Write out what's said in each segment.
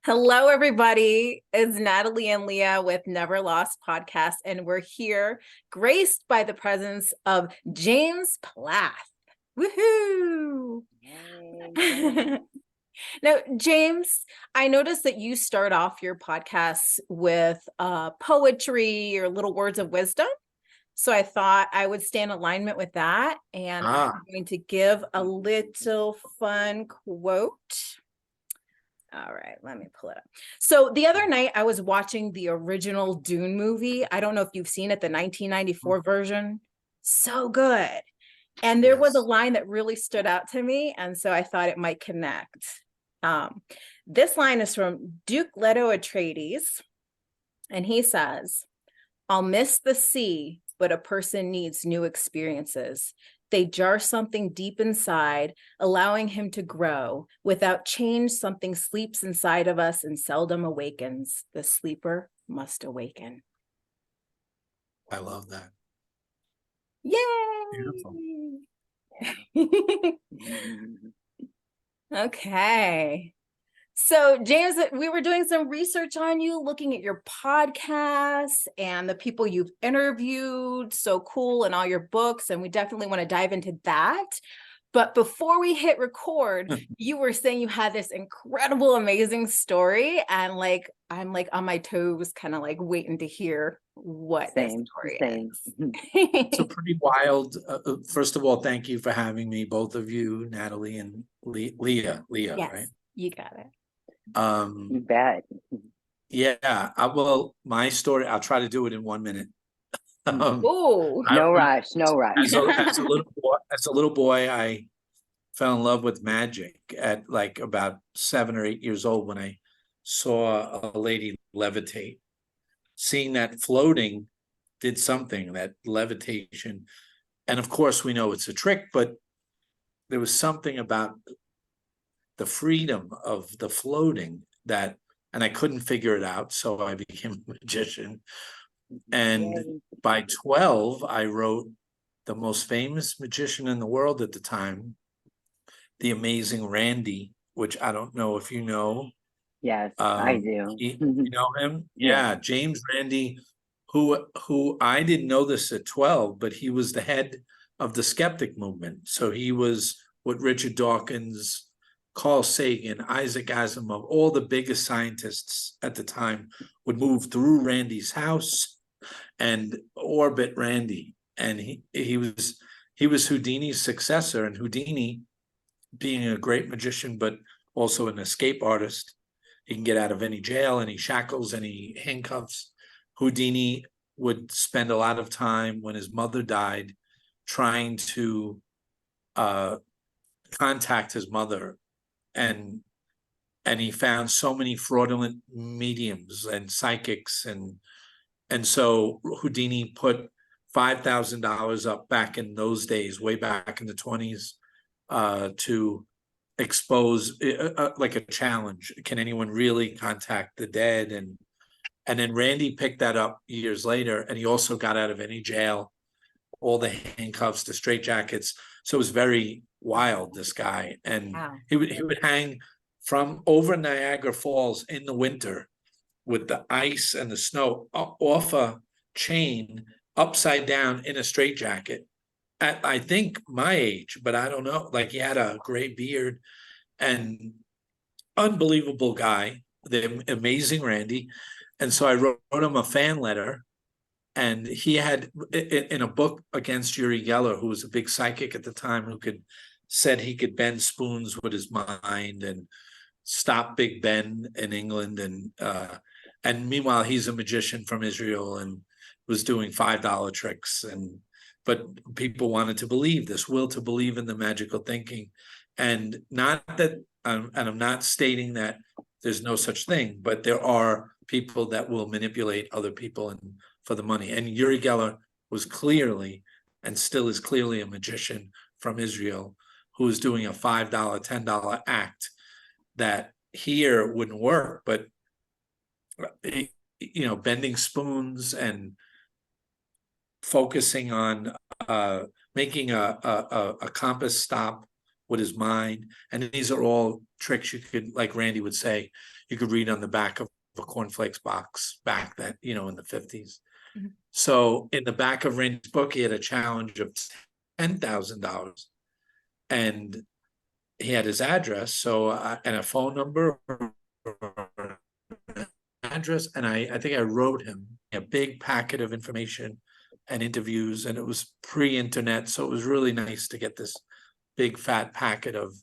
Hello, everybody. It's Natalie and Leah with Never Lost Podcast, and we're here graced by the presence of James Plath. Woohoo! Now, James, I noticed that you start off your podcasts with poetry or little words of wisdom. So I thought I would stay in alignment with that, and I'm going to give a little fun quote. All right, let me pull it up. So the other night I was watching the original Dune movie. I don't know if you've seen it, the 1994 version. So good. And there was a line that really stood out to me, and so I thought it might connect. This line is from Duke Leto Atreides, and he says, "I'll miss the sea, but a person needs new experiences. They jar something deep inside, allowing him to grow. Without change, something sleeps inside of us and seldom awakens. The sleeper must awaken." I love that. Yay! Beautiful. Okay. So, James, we were doing some research on you, looking at your podcasts and the people you've interviewed. So cool, and all your books. And we definitely want to dive into that. But before we hit record, you were saying you had this incredible, amazing story. And I'm on my toes, kind of waiting to hear what that story is. It's a pretty wild. First of all, thank you for having me, both of you, Natalie and Leah, Yes, right? You got it. You bet. Yeah. Well, my story, I'll try to do it in 1 minute. No rush. As a little boy, I fell in love with magic at about 7 or 8 years old when I saw a lady levitate. Seeing that floating did something, that levitation. And of course, we know it's a trick, but there was something about the freedom of the floating and I couldn't figure it out. So I became a magician. And by 12, I wrote the most famous magician in the world at the time, the amazing Randy, which I don't know if you know. Yes, I do. You know him? Yeah, James Randi, who I didn't know this at 12, but he was the head of the skeptic movement. So he was what Richard Dawkins, Carl Sagan, Isaac Asimov, all the biggest scientists at the time would move through Randy's house and orbit Randy. And he was Houdini's successor, and Houdini, being a great magician, but also an escape artist, he can get out of any jail, any shackles, any handcuffs. Houdini would spend a lot of time when his mother died trying to contact his mother, and he found so many fraudulent mediums and psychics, and so Houdini put $5,000 up back in those days, way back in the 20s, to expose like a challenge. Can anyone really contact the dead? And then Randy picked that up years later, and he also got out of any jail, all the handcuffs, the straitjackets. So it was very wild, this guy. And he would hang from over Niagara Falls in the winter with the ice and the snow off a chain upside down in a straitjacket at, I think, my age, but I don't know. He had a gray beard, and unbelievable guy, the amazing Randy. And so I wrote him a fan letter, and he had in a book against Uri Geller, who was a big psychic at the time, who said he could bend spoons with his mind and stop Big Ben in England. And meanwhile, he's a magician from Israel and was doing $5 tricks. But people wanted to believe, this will to believe in the magical thinking. And not that, and I'm not stating that there's no such thing, but there are people that will manipulate other people for the money. And Uri Geller was clearly, and still is clearly, a magician from Israel who was doing a $5, $10 act that here wouldn't work, but bending spoons and focusing on making a compass stop what is mine. And these are all tricks you could, like Randy would say, you could read on the back of a cornflakes box back that, in the 50s. Mm-hmm. So in the back of Randy's book, he had a challenge of $10,000, and he had his address, and a phone number, address, and I think I wrote him a big packet of information and interviews, and it was pre-internet, so it was really nice to get this big fat packet of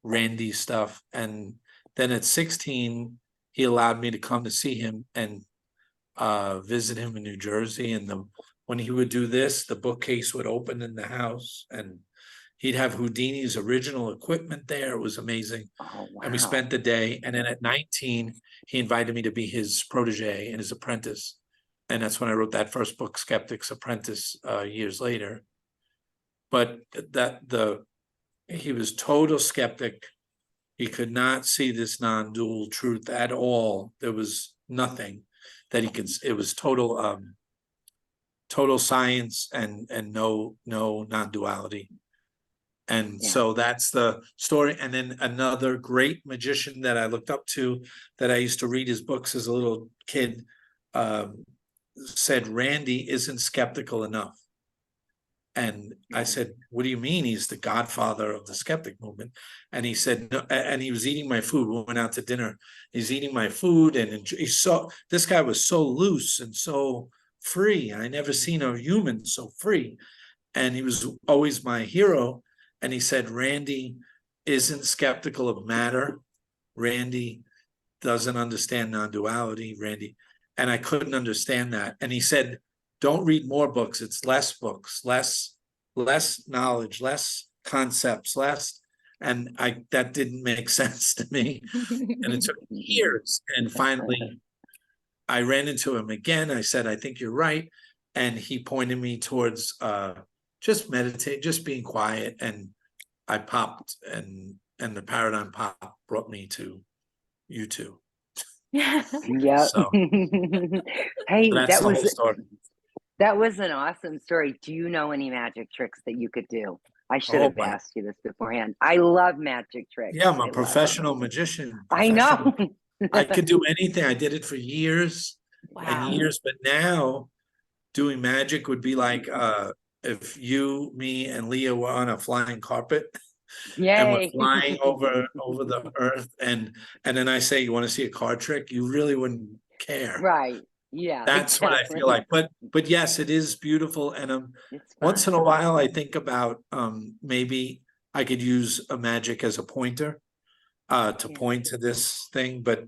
Randy stuff. And then at 16, he allowed me to come to see him and visit him in New Jersey. And when he would do this, the bookcase would open in the house, and he'd have Houdini's original equipment there. It was amazing. Oh, wow. And we spent the day. And then at 19, he invited me to be his protege and his apprentice. And that's when I wrote that first book, Skeptic's Apprentice, years later. But he was total skeptic. He could not see this non-dual truth at all. There was nothing that he could. It was total science and no non-duality. And so that's the story. And then another great magician that I looked up to, that I used to read his books as a little kid, said Randy isn't skeptical enough. And I said, what do you mean? He's the godfather of the skeptic movement. And he said, no, and he was eating my food. We went out to dinner. He's eating my food, and this guy was so loose and so free. I never seen a human so free. And he was always my hero. And he said, Randy isn't skeptical of matter. Randy doesn't understand non-duality, Randy. And I couldn't understand that. And he said, don't read more books. It's less books, less knowledge, less concepts, less. And that didn't make sense to me. And it took years. And finally, I ran into him again. I said, I think you're right. And he pointed me towards just meditate, just being quiet. And I popped, and the paradigm pop brought me to you two. Yeah. So, hey, that's the whole story. That was an awesome story. Do you know any magic tricks that you could do? I should have asked you this beforehand. I love magic tricks. Yeah, I'm a professional magician. I know. I could do anything. I did it for years and years, but now doing magic would be like if you, me, and Leah were on a flying carpet. Yay. And we're flying over the earth, and then I say, you want to see a card trick? You really wouldn't care. Right. Yeah. That's exactly what I feel like. But yes, it is beautiful. And once in a while I think about maybe I could use a magic as a pointer to point to this thing, but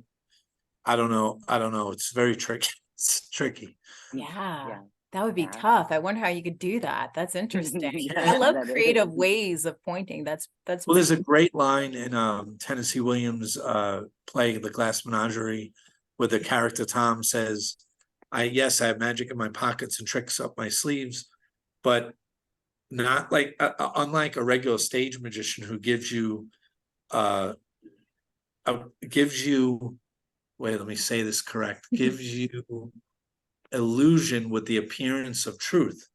I don't know. It's very tricky. It's tricky. Yeah. That would be tough. I wonder how you could do that. That's interesting. I love creative ways of pointing. That's well, there's a great line in Tennessee Williams' play, The Glass Menagerie, where the character Tom says, I have magic in my pockets and tricks up my sleeves, but not like unlike a regular stage magician who gives you wait, let me say this correct, gives you illusion with the appearance of truth.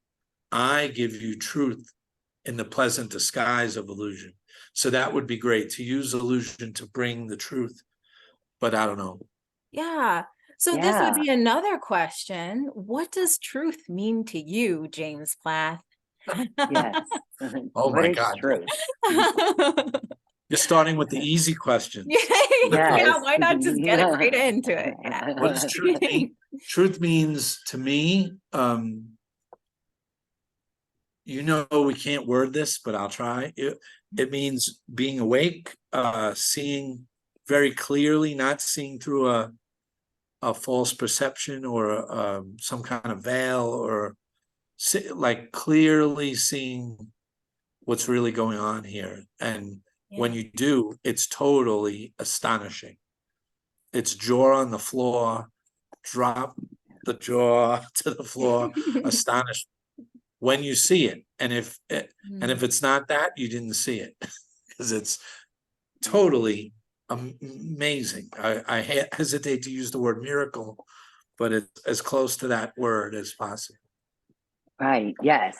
I give you truth in the pleasant disguise of illusion. So that would be great to use illusion to bring the truth, but I don't know. Yeah. So this would be another question. What does truth mean to you, James Plath? Yes. Oh my God. Truth? You're starting with the easy questions. Yeah, why not just get it right into it? Yeah. What does truth mean? Truth means to me, we can't word this, but I'll try. It means being awake, seeing very clearly, not seeing through a false perception or some kind of veil, or like clearly seeing what's really going on here. And when you do, it's totally astonishing. It's jaw on the floor, drop the jaw to the floor, astonished when you see it. And if it's not that, you didn't see it, because it's totally amazing. I hesitate to use the word miracle, but it's as close to that word as possible. Right. Yes.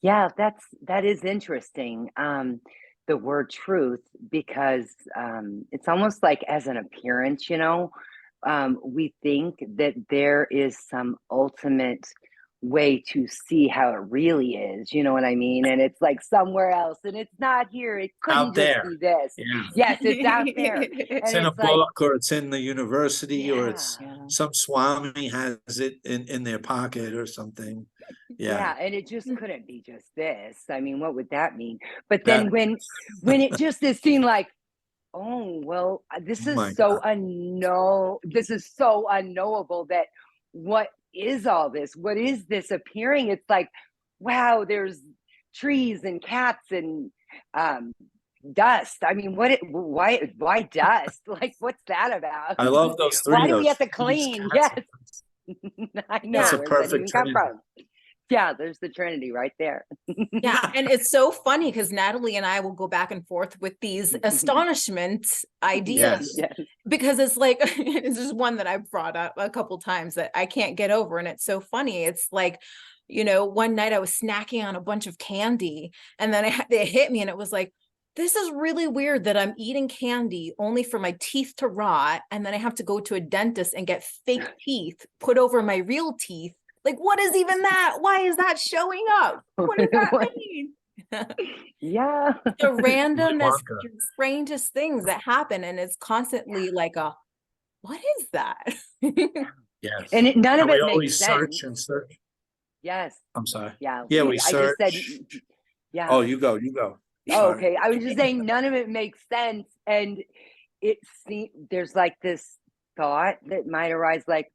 Yeah, that is interesting. the word truth because it's almost like as an appearance, we think that there is some ultimate way to see how it really is, you know what I mean? And it's like somewhere else, and it's not here. It couldn't Out just there. be this. Yeah. Yes, it's out there. It's And in a it's like, book, or it's in the university, or it's Yeah. some Swami has it in their pocket or something. yeah, Yeah. and it just couldn't be just this. I mean, what would that mean? But That, then when it just is seen like, oh well, this oh my is so God. this is so unknowable that what is all this? What is this appearing? It's like, wow, there's trees and cats and dust. I mean, why dust? Like, what's that about? I love those three, Why do we those have to trees, clean? cats, Yes. I Yeah. It's know. a Where does that perfect even come trinity. from? Yeah, there's the Trinity right there. Yeah, and it's so funny because Natalie and I will go back and forth with these astonishment ideas Yes. Yes. because it's like this is one that I've brought up a couple times that I can't get over, and it's so funny. It's like, one night I was snacking on a bunch of candy, and then it hit me, and it was like, this is really weird that I'm eating candy only for my teeth to rot, and then I have to go to a dentist and get fake teeth put over my real teeth. Like, what is even that? Why is that showing up? What does that mean? Yeah. The randomest, Wonka. strangest things that happen, and it's constantly like what is that? Yes. And none of And we it makes always sense. search and search. Yes. I'm sorry. Yeah. Yeah, we I just said, search. yeah. Oh, you go. Oh, Sorry. okay. I was just saying none of it makes sense. And there's like this thought that might arise like,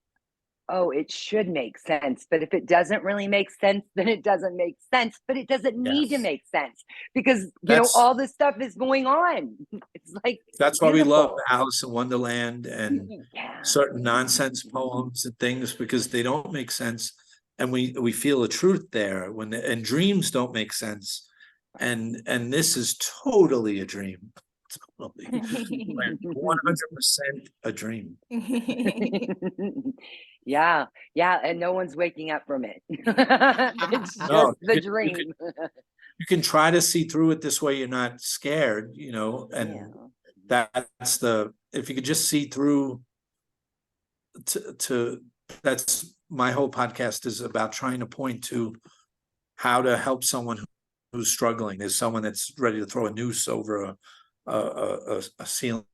oh, it should make sense. But if it doesn't really make sense, then it doesn't make sense. But it doesn't need to Yes. make sense because, That's all this stuff is going on. It's like, why we love beautiful. Alice in Wonderland and Yeah. certain nonsense poems and things, because they don't make sense. And we feel a truth there and dreams don't make sense. And this is totally a dream. Totally. 100% a dream. Yeah. And no one's waking up from it. It's just No, the dream. you can try to see through it this way. You're not scared, and that's if you could just see through to that's my whole podcast is about trying to point to how to help someone who's struggling. There's someone that's ready to throw a noose over a ceiling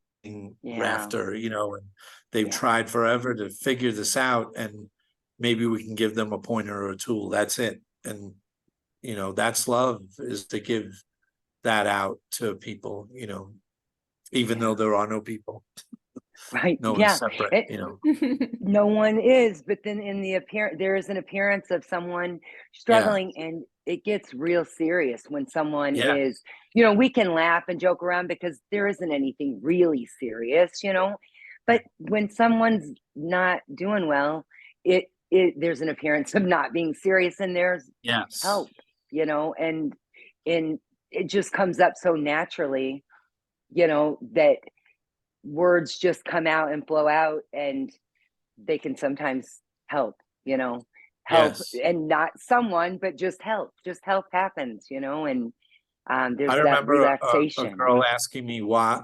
rafter, and they've tried forever to figure this out, and maybe we can give them a pointer or a tool. That's it. And that's love, is to give that out to people, even though there are no people. Right. No one's separate, No one is, but then there is an appearance of someone struggling, and it gets real serious when someone is, we can laugh and joke around because there isn't anything really serious, but when someone's not doing well, there's an appearance of not being serious, and there's help, and it just comes up so naturally, that words just come out and flow out, and they can sometimes help, and not someone, but just help happens, and there's I that remember relaxation. a girl asking me why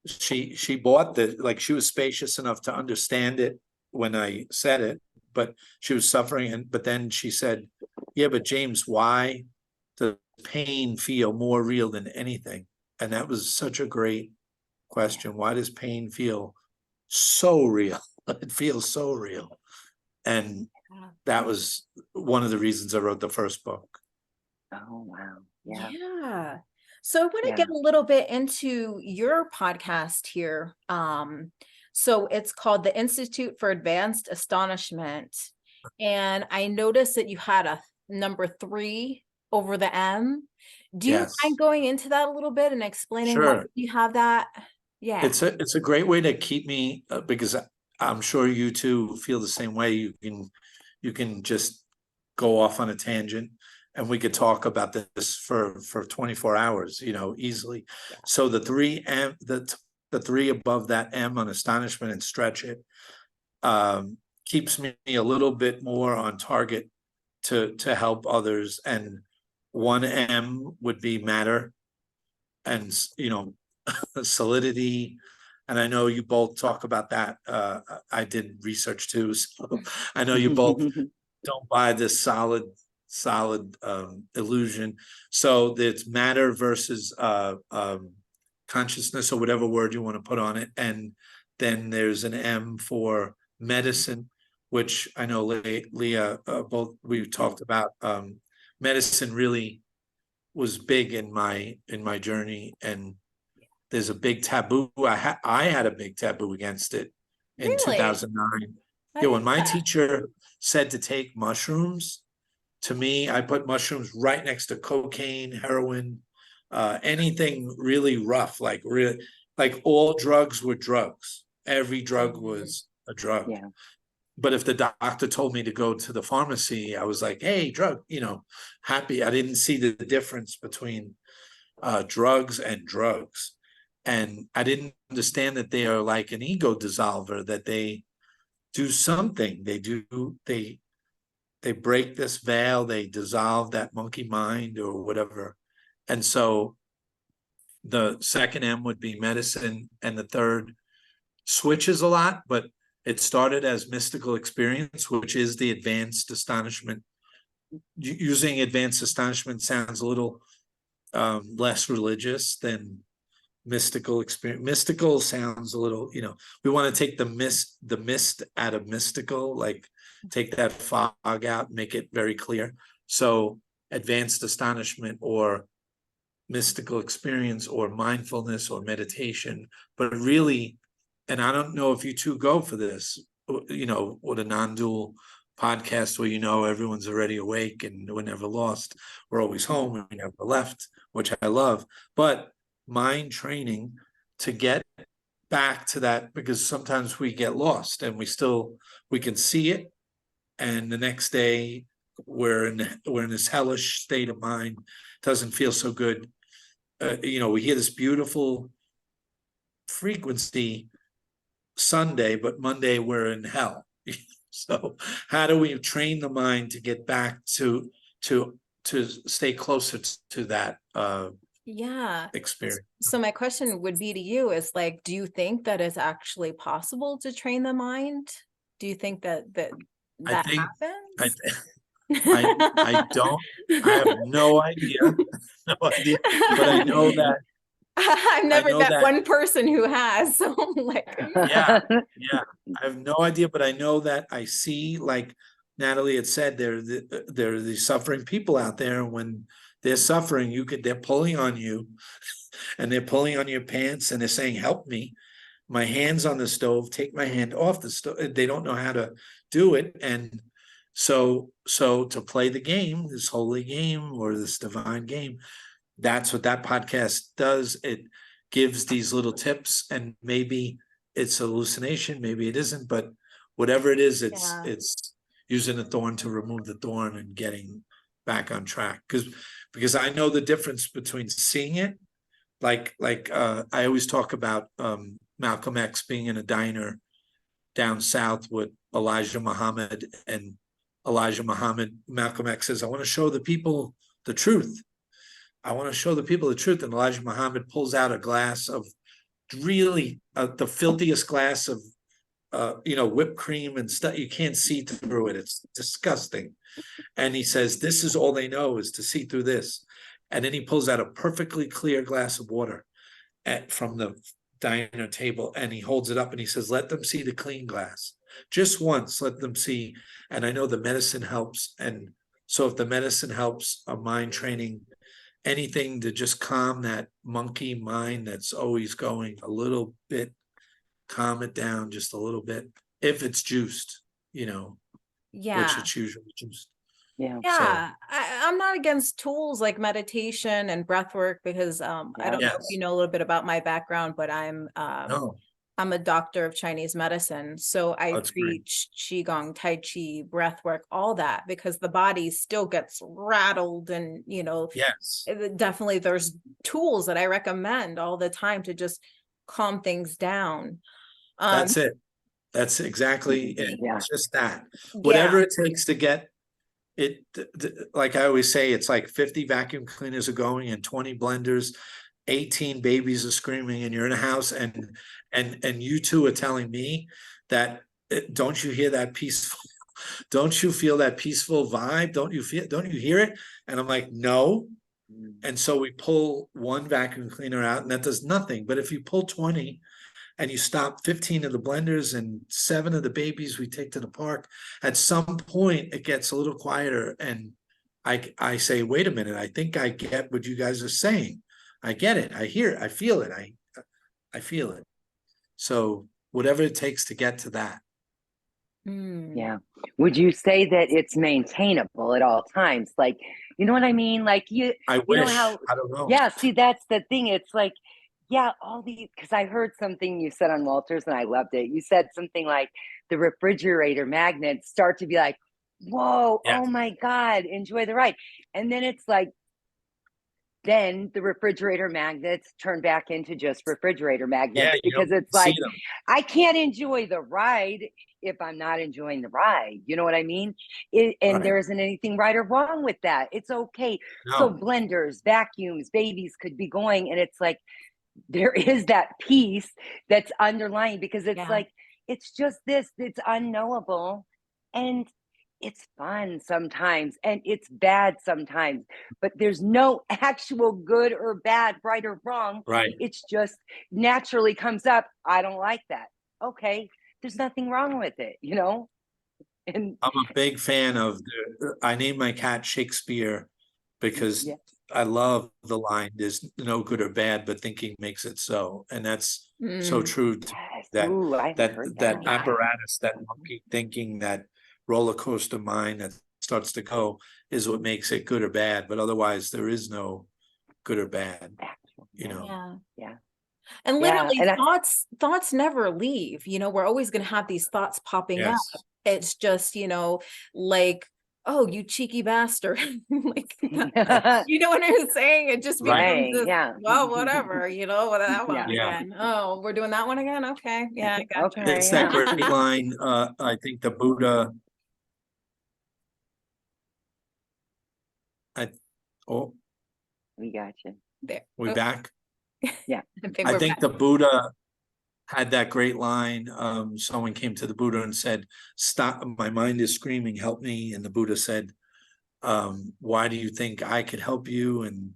she bought she was spacious enough to understand it when I said it, but she was suffering. But then she said, yeah, but James, why does pain feel more real than anything? And that was such a great question. Why does pain feel so real? It feels so real. And that was one of the reasons I wrote the first book. Oh, wow. Yeah. So I want to get a little bit into your podcast here. So it's called the Institute for Advanced Astonishment. And I noticed that you had a number 3 over the M. Do you mind going into that a little bit and explaining why you have that? Yeah. It's a great way to keep me, because I'm sure you two feel the same way. You can just go off on a tangent, and we could talk about this for 24 hours, easily. So the 3M, the 3 above that M on astonishment and stretch it, keeps me a little bit more on target to help others. And 1M would be matter. and solidity. And I know you both talk about that. I did research too, so I know you both don't buy this solid illusion. So it's matter versus consciousness, or whatever word you want to put on it. And then there's an M for medicine, which I know Leah, both we've talked about. Medicine really was big in my journey, and there's a big taboo. I had a big taboo against it in Really? 2009. Yeah, when my teacher said to take mushrooms, to me, I put mushrooms right next to cocaine, heroin, anything really rough, like all drugs were drugs. Every drug was a drug. Yeah. But if the doctor told me to go to the pharmacy, I was like, hey, drug, happy. I didn't see the difference between drugs and drugs. And I didn't understand that they are like an ego dissolver, that they do something. They break this veil, they dissolve that monkey mind or whatever. And so the second M would be medicine, and the third switches a lot, but it started as mystical experience, which is the advanced astonishment. Using advanced astonishment sounds a little less religious than mystical experience. Mystical sounds a little, we want to take the mist out of mystical, like take that fog out, make it very clear. So advanced astonishment, or mystical experience, or mindfulness, or meditation. But really, and I don't know if you two go for this, with a non-dual podcast where everyone's already awake and we're never lost, we're always home and we never left, which I love. But mind training to get back to that, because sometimes we get lost and we can see it, and the next day we're in this hellish state of mind, doesn't feel so good. We hear this beautiful frequency Sunday, but Monday we're in hell. So how do we train the mind to get back to stay closer to that experience? So my question would be to you is like, do you think that it's actually possible to train the mind? Do you think that happens? I don't. I have no idea. But I know that I've never met one person who has. So I'm like, yeah. I have no idea, but I know that I see, like Natalie had said, there are the suffering people out there. And when they're suffering, they're pulling on you, and they're pulling on your pants, and they're saying, "Help me! My hand's on the stove. Take my hand off the stove." They don't know how to do it, and so to play the game, this holy game or this divine game, that's what that podcast does. It gives these little tips, and maybe it's hallucination, maybe it isn't, but whatever it is, it's using a thorn to remove the thorn and getting back on track. Because I know the difference between seeing it, like I always talk about Malcolm X being in a diner down south with Elijah Muhammad, and Malcolm X says, "I want to show the people the truth. I want to show the people the truth." And Elijah Muhammad pulls out a glass of really the filthiest glass of whipped cream and stuff. You can't see through it. It's disgusting. And he says, "This is all they know, is to see through this." And then he pulls out a perfectly clear glass of water from the diner table, and he holds it up and he says, "Let them see the clean glass. Just once, let them see." And I know the medicine helps. And so if the medicine helps, a mind training, anything to just calm that monkey mind that's always going a little bit, calm it down just a little bit, if it's juiced, which it's usually juiced. I'm not against tools like meditation and breath work, because I don't know if you know a little bit about my background, but I'm a doctor of Chinese medicine. So I preach Qigong, Tai Chi, breath work, all that, because the body still gets rattled. And, definitely there's tools that I recommend all the time to just calm things down. That's it. That's exactly it. It's just that. Whatever it takes to get it, like I always say, it's like 50 vacuum cleaners are going and 20 blenders, 18 babies are screaming and you're in a house and you two are telling me that, don't you hear that peaceful, don't you feel that peaceful vibe? Don't you hear it? And I'm like, no. And so we pull one vacuum cleaner out and that does nothing. But if you pull 20 and you stop 15 of the blenders and 7 of the babies we take to the park, at some point it gets a little quieter. And I say, wait a minute, I think I get what you guys are saying. I get it. I hear it. I feel it. I feel it. So whatever it takes to get to that. Yeah. Would you say that it's maintainable at all times? Like, you know what I mean? Like you know how, I don't know. Yeah, see, that's the thing. It's like, yeah, all these, because I heard something you said on Walters and I loved it. You said something like the refrigerator magnets start to be like, whoa, Yes. oh my God, enjoy the ride. And then it's like, then the refrigerator magnets turn back into just refrigerator magnets, because it's like, I can't enjoy the ride if I'm not enjoying the ride. You know what I mean? And there isn't anything right or wrong with that. It's okay. No. So blenders, vacuums, babies could be going, and it's like, there is that piece that's underlying, because it's like, it's just this, it's unknowable, and it's fun sometimes and it's bad sometimes, but there's no actual good or bad, right or wrong. Right. It's just naturally comes up. I don't like that. Okay. There's nothing wrong with it, you know? And I'm a big fan of I named my cat Shakespeare because I love the line, there's no good or bad, but thinking makes it so. And that's so true to that apparatus, that monkey thinking, that roller coaster mind that starts to go is what makes it good or bad. But otherwise there is no good or bad, you know? Yeah. And literally thoughts never leave, you know, we're always going to have these thoughts popping up. It's just, you know, like, oh, you cheeky bastard. Like, you know what I'm saying? It just becomes this, well, whatever, you know, that one again. Oh, we're doing that one again. Okay. Yeah, I got you. It's that great line. I think the Buddha. We got you. There. We back? Yeah. I think the Buddha had that great line. Someone came to the Buddha and said, stop, my mind is screaming, help me. And the Buddha said, why do you think I could help you? And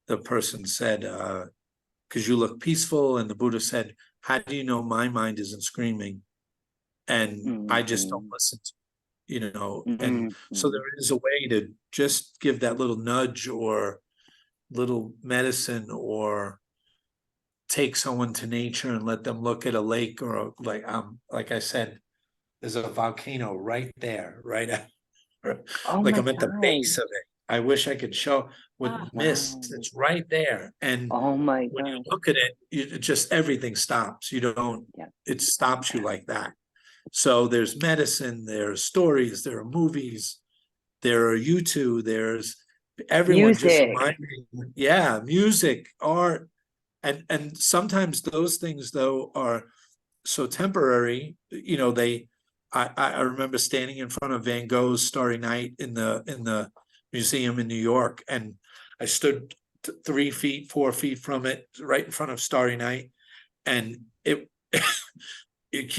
the person said, because you look peaceful. And the Buddha said, how do you know my mind isn't screaming? And I just don't listen to it, you know? And so there is a way to just give that little nudge or little medicine, or take someone to nature and let them look at a lake, or like I said, there's a volcano right there, right at, like I'm at the base of it. I wish I could show with mist. It's right there, and when you look at it, it just everything stops. You don't. It stops you like that. So there's medicine, there's stories, there are movies, there are YouTube, there's everyone just reminding, music, art. And sometimes those things though are so temporary, you know, I remember standing in front of Van Gogh's Starry Night in the museum in New York, and I stood 3 feet, 4 feet from it, right in front of Starry Night, and it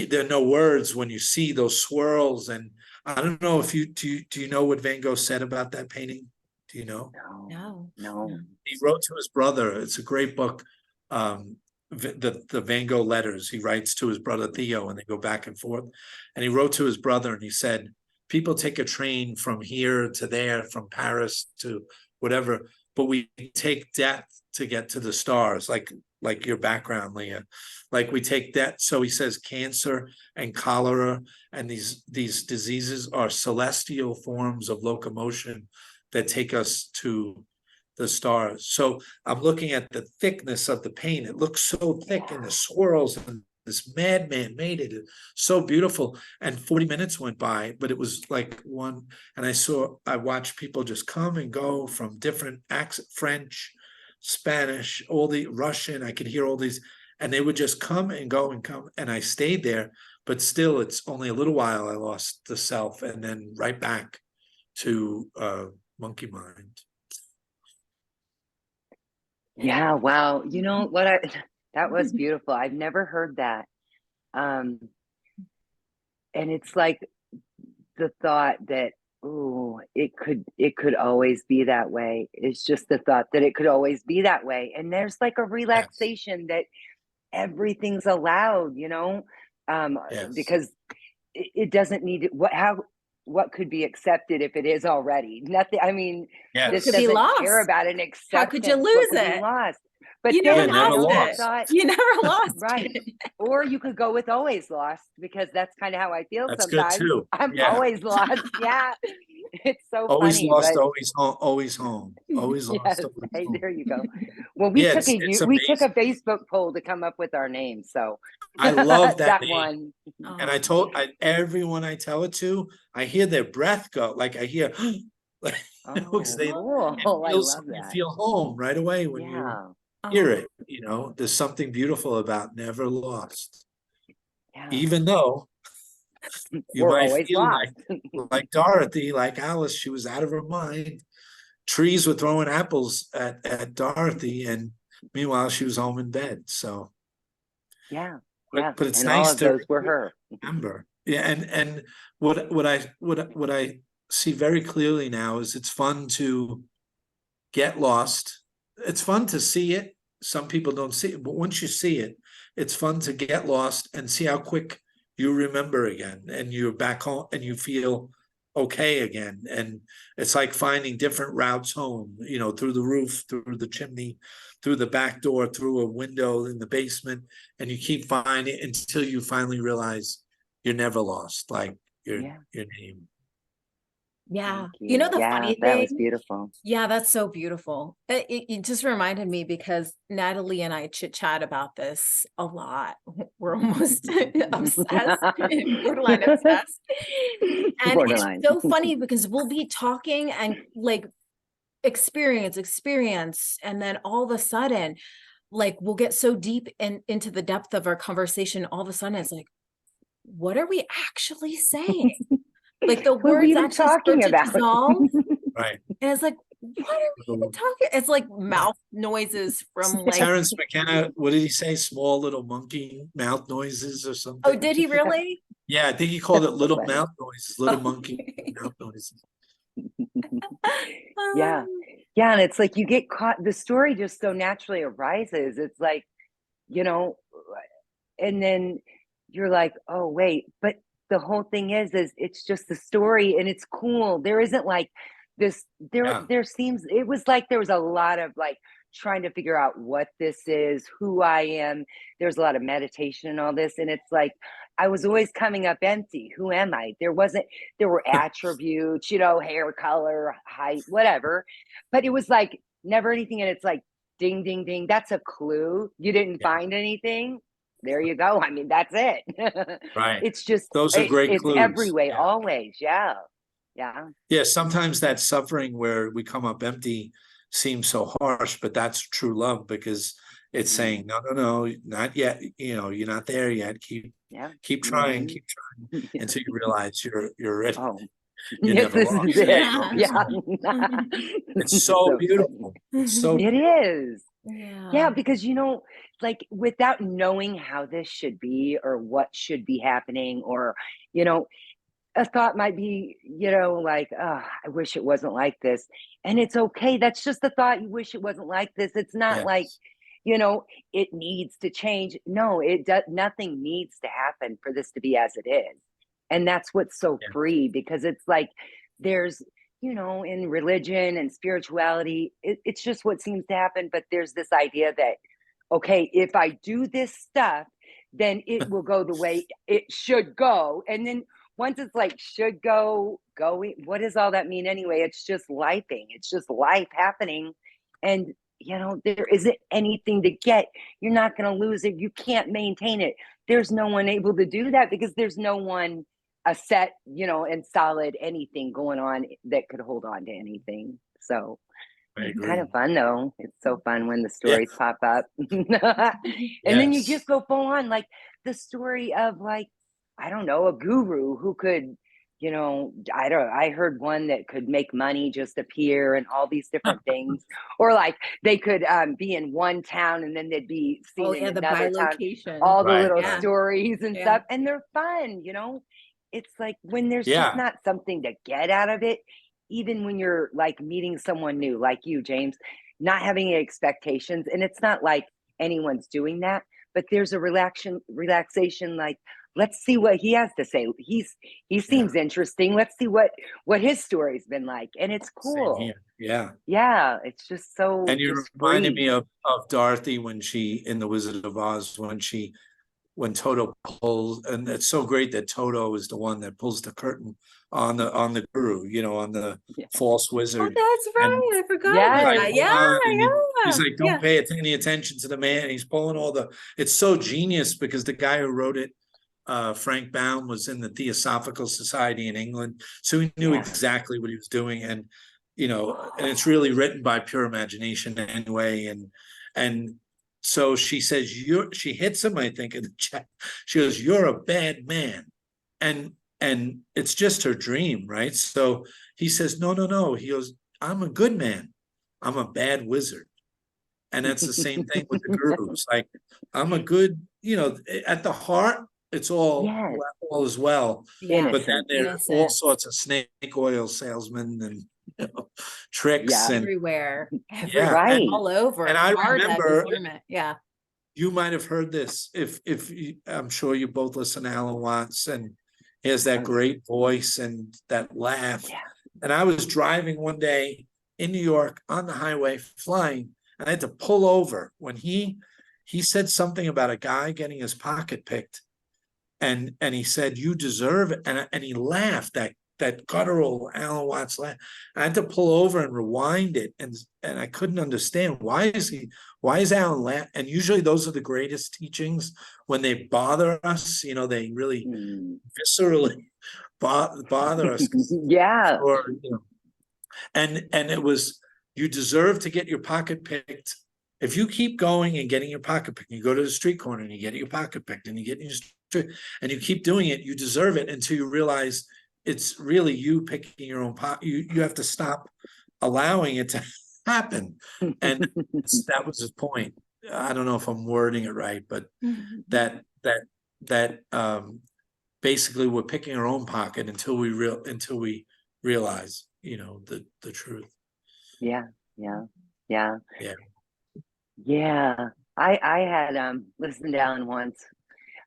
there are no words when you see those swirls. And I don't know if do you know what Van Gogh said about that painting? Do you know? No. He wrote to his brother. It's a great book. The Van Gogh letters he writes to his brother Theo, and they go back and forth. And he wrote to his brother and he said, people take a train from here to there, from Paris to whatever, but we take death to get to the stars, like your background, Leah. Like we take that. So he says cancer and cholera and these diseases are celestial forms of locomotion that take us to the stars. So I'm looking at the thickness of the paint. It looks so thick, and the swirls, and this madman made it so beautiful. And 40 minutes went by, but it was like one, and I watched people just come and go from different accents, French, Spanish, all the Russian, I could hear all these, and they would just come and go and come. And I stayed there, but still it's only a little while I lost the self, and then right back to monkey mind. Yeah, wow. You know what that was beautiful. I've never heard that. Um, and it's like the thought that, oh, it could always be that way. It's just the thought that it could always be that way. And there's like a Yes, relaxation that everything's allowed, yes, because it doesn't need to, what could be accepted if it is already nothing. I mean, What this could yes. be doesn't care lost? about an How could you acceptance. What lose could be it? lost? But You never Yeah, then, never lost that it. lost. thought, You never lost right. it. Or you could go with always lost, because that's kind of how I feel That's good sometimes. too. I'm Yeah. always lost. Yeah. It's so Always funny, lost, but always home, always home. Always yes, lost, always hey, home. there you go. Well, Yeah, it's we took a amazing. Facebook poll to come up with our name, so I love that that name. one. And Oh, everyone I tell it to, I hear their breath go, like I hear, like, because Oh, they, cool. I love you that. feel home right away when you Yeah. hear oh, it. There's something beautiful about never lost, Yeah. even though you We're might always feel lost. like Dorothy, like Alice, she was out of her mind. Trees were throwing apples at Dorothy, and meanwhile she was home in bed. So, Yeah. but Yeah. but it's And all nice of to those were her. remember. Yeah, and what I see very clearly now is it's fun to get lost. It's fun to see it. Some people don't see it, but once you see it, it's fun to get lost and see how quick you remember again, and you're back home and you feel okay again. And it's like finding different routes home, through the roof, through the chimney, through the back door, through a window in the basement, and you keep finding it until you finally realize you're never lost, like your Yeah. your name. yeah. Thank You know you. the Yeah. funny That was thing? beautiful. Yeah, that's so beautiful. It just reminded me because Natalie and I chit chat about this a lot. We're almost obsessed, borderline obsessed. And it's Borderline. so funny because we'll be talking and like experience, and then all of a sudden, like we'll get so deep into the depth of our conversation, all of a sudden it's like, what are we actually saying? Like the What are we words even actually start talking to about? dissolve. Right. And it's like, what are we even talking? It's like mouth noises from like, Terrence McKenna, what did he say? Small little monkey mouth noises or oh, something? did he really? Yeah, I think he called it That's so little funny. mouth noises, little monkey mouth noises. Yeah. Um, Yeah. And it's like you get caught, the story just so naturally arises. It's like, you know, and then you're like, oh, wait, but the whole thing is it's just the story and it's cool. There isn't like this, Yeah. it was like there was a lot of like trying to figure out what this is, who I am. There's a lot of meditation and all this. And it's like, I was always coming up empty. Who am I? There were attributes, hair color, height, whatever. But it was like never anything. And it's like, ding, ding, ding. That's a clue. You didn't Yeah. find anything. There you go. I mean, that's it. Right. It's just, Those are great it's every clues. way, Yeah. always. Yeah. Yeah. Yeah. Sometimes that suffering where we come up empty seems so harsh, but that's true love because it's Mhm. saying, no, no, no, not yet. You're not there yet. Yeah. Keep trying, Mhm. keep trying Yeah. until you realize you're ready. Oh, You're yes, never this is lost. it. Always Yeah. home. It's so So funny. beautiful. It's so It beautiful. is. Yeah, yeah. because like without knowing how this should be or what should be happening, or you know, a thought might be, like, oh, I wish it wasn't like this. And it's okay. That's just a thought. You wish it wasn't like this. It's not like, Yes. it needs to change. No, it does. Nothing needs to happen for this to be as it is. And that's what's so Yeah. free, because it's like there's, in religion and spirituality, it's just what seems to happen. But there's this idea that, okay, if I do this stuff, then it will go the way it should go. And then once it's like should go, going, what does all that mean anyway? It's just lifing. It's just life happening. And there isn't anything to get. You're not going to lose it. You can't maintain it. There's no one able to do that because there's no one a set, and solid anything going on that could hold on to anything. So I it's kind of agree. fun though. It's so fun when the Yeah. stories pop up. And then you just Yes. go full on, like the story of, like, I don't know, a guru who could I heard one that could make money just appear and all these different things, or like they could be in one town and then they'd be seen in the another town, bilocation. all the Right, little right. stories and stuff, and they're fun. It's like when there's just not something to get out of it, even when you're like meeting someone new, like you, James, not having expectations. And it's not like anyone's doing that, but there's a relaxation, like, let's see what he has to say. He seems interesting. Let's see what his story's been like. And it's cool. Yeah. It's just so, and you just reminded free. me of Dorothy when she, in The Wizard of Oz, when Toto pulls, and it's so great that Toto is the one that pulls the curtain on the guru, on the false Oh, wizard. that's And right. I forgot Yes. about like, that. he's like, don't pay any attention to the man. And he's pulling it's so genius because the guy who wrote it, Frank Baum, was in the Theosophical Society in England, so he knew exactly what he was doing. And and it's really written by pure imagination anyway. And so she says, she hits him, I think, in the chat. She goes, "You're a bad man." And it's just her dream, right? So he says, no. He goes, "I'm a good man. I'm a bad wizard." And that's the same thing with the gurus. Like, I'm a good, at the heart, it's all is well. Yeah. But then there are all sorts of snake oil salesmen and tricks and everywhere, right, all over. And I remember, you might have heard this. If I'm sure you both listen to Alan Watts, and he has that great voice and that laugh. And I was driving one day in New York on the highway flying, and I had to pull over when he said something about a guy getting his pocket picked, and he said, "You deserve it," and he laughed, that guttural Alan Watts laugh. I had to pull over and rewind it, and I couldn't understand why is Alan laugh? And usually those are the greatest teachings when they bother us. They really viscerally bother us. Or, and it was, you deserve to get your pocket picked. If you keep going and getting your pocket picked, you go to the street corner and you get your pocket picked, and you get your street, and you keep doing it, you deserve it, until you realize it's really you picking your own pocket. You have to stop allowing it to happen. And that was his point. I don't know if I'm wording it right, but that basically we're picking our own pocket until we realize, the truth. Yeah. I had listened to Alan once.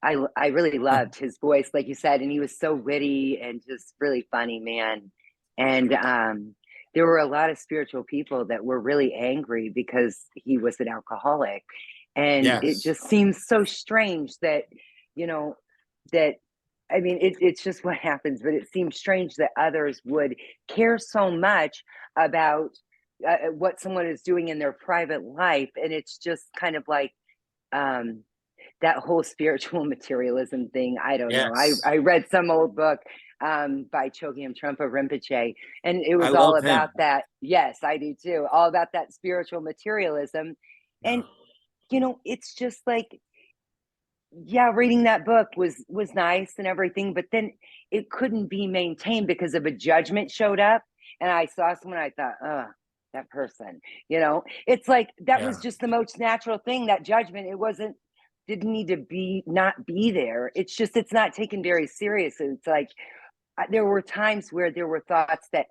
I really loved his voice, like you said, and he was so witty and just really funny, man. And there were a lot of spiritual people that were really angry because he was an alcoholic. And it just seems so strange that, it's just what happens, but it seems strange that others would care so much about what someone is doing in their private life. And it's just kind of like that whole spiritual materialism thing. I don't know. I read some old book by Chogyam Trungpa Rinpoche, and it was all about that. Yes, I do too. All about that spiritual materialism. And, it's just like, reading that book was nice and everything, but then it couldn't be maintained because of a judgment showed up. And I saw someone, I thought, that person, it's like, that was just the most natural thing, that judgment. It didn't need to not be there. It's just, it's not taken very seriously. It's like, there were times where there were thoughts that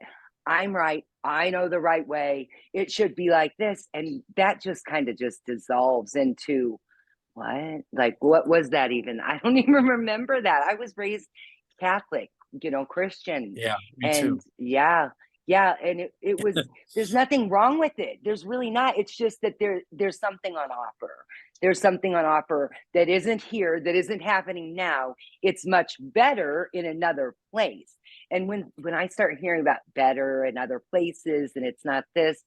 I'm right, I know the right way, it should be like this. And that just kind of just dissolves into, what was that even? I don't even remember that. I was raised Catholic, Christian. Yeah, me too. And it was, there's nothing wrong with it. There's really not. It's just that there's something on offer. There's something on offer that isn't here, that isn't happening now. It's much better in another place. And when I start hearing about better in other places, and it's not this,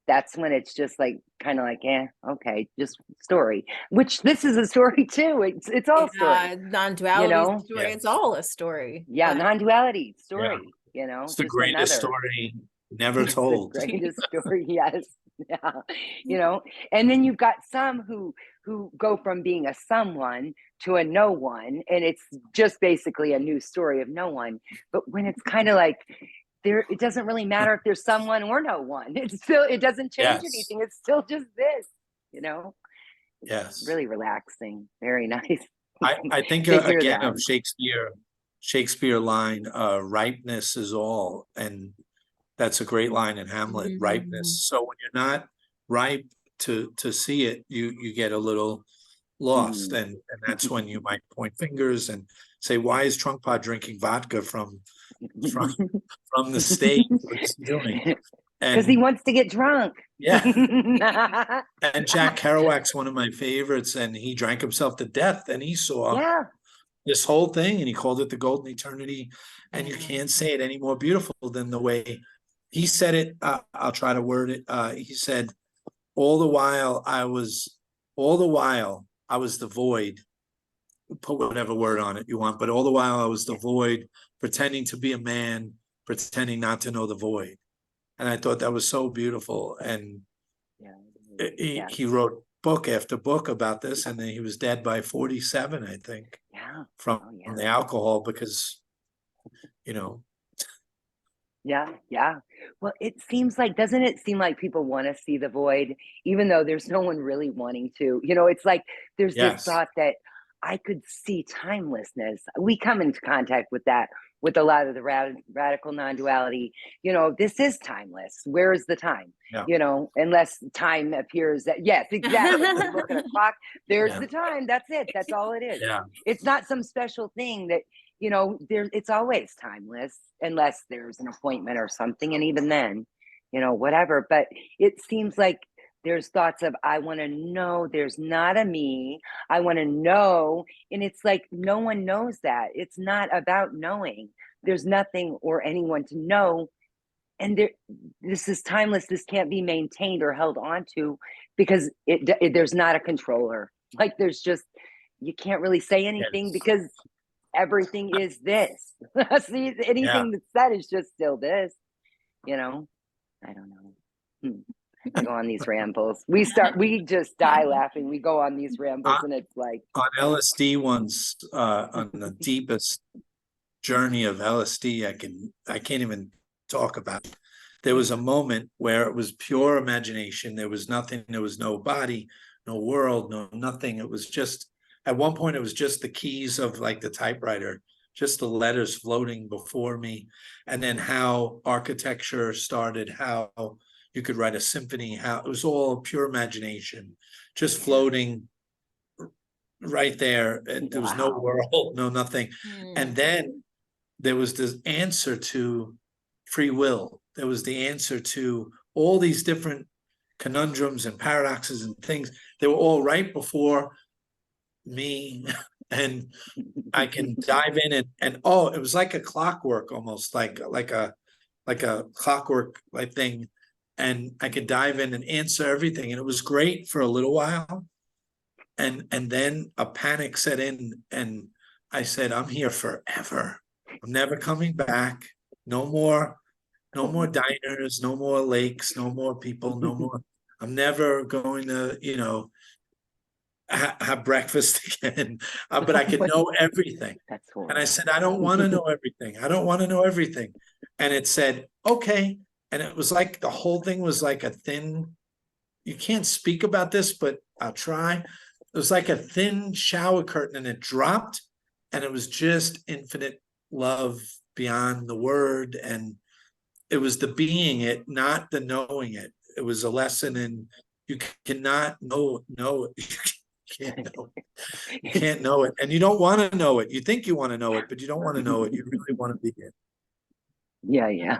that's when it's just like, kind of like, okay, just story, which this is a story too. It's all story. Non-duality story. It's all a story. Non-duality story, it's the greatest story never told. The greatest story. Yes. And then you've got some who who go from being a someone to a no one, and it's just basically a new story of no one. But when it's kind of like it doesn't really matter if there's someone or no one. It's still, it doesn't change anything. It's still just this, you know. It's really relaxing. Very nice. I think again of Shakespeare line, ripeness is all, and that's a great line in Hamlet. Ripeness. So when you're not ripe to see it, you get a little lost, and that's when you might point fingers and say, why is Trunkpot drinking vodka from the stage? What's he doing? Because he wants to get drunk. Yeah. And Jack Kerouac's one of my favorites, and he drank himself to death, and he saw this whole thing, and he called it the golden eternity. And you can't say it any more beautiful than the way he said it. I'll try to word it. He said, all the while I was the void. Put whatever word on it you want, but all the while I was the void, pretending to be a man, pretending not to know the void. And I thought that was so beautiful. And he wrote book after book about this, and then he was dead by 47, I think, from the alcohol, because, you know. Yeah. Well, it seems like, doesn't it seem like people want to see the void, even though there's no one really wanting to? You know, it's like there's this thought that I could see timelessness. We come into contact with that with a lot of the radical non-duality. You know, this is timeless. Where is the time? You know, unless time appears that, yes, exactly. You look at a clock, there's the time. That's it. That's all it is. It's not some special thing that, you know, it's always timeless, unless there's an appointment or something. And even then, you know, whatever. But it seems like there's thoughts of, I want to know, there's not a me. I want to know. And it's like, no one knows that. It's not about knowing. There's nothing or anyone to know. And this is timeless. This can't be maintained or held on to, because there's not a controller. Like, there's just, you can't really say anything because everything is this. See, anything that's said is just still this, you know. I don't know. I go on these rambles. We just die laughing. We go on these rambles, and it's like on LSD once, on the deepest journey of LSD, I can't even talk about it. There was a moment where it was pure imagination. There was nothing. There was no body, no world, no nothing. It was just, at one point, it was just the keys of like the typewriter, just the letters floating before me. And then how architecture started, how you could write a symphony, how it was all pure imagination, just floating right there. And there was no world, no nothing. And then there was this answer to free will. There was the answer to all these different conundrums and paradoxes and things. They were all right before me. And I can dive in and oh, it was like a clockwork, almost like a clockwork like thing. And I could dive in and answer everything. And it was great for a little while. And then a panic set in, and I said, I'm here forever. I'm never coming back. No more diners, no more lakes, no more people, no more. I'm never going to, you know, have breakfast again, but I can know everything. And I said, I don't want to know everything. I don't want to know everything. And it said, okay. And it was like the whole thing was like a thin, you can't speak about this, but I'll try. It was like a thin shower curtain, and it dropped, and it was just infinite love beyond the word. And it was the being it, not the knowing it. It was a lesson in you cannot know it. You can't know it. You can't know it. And you don't want to know it. You think you want to know it, but you don't want to know it. You really want to be it. Yeah. Yeah.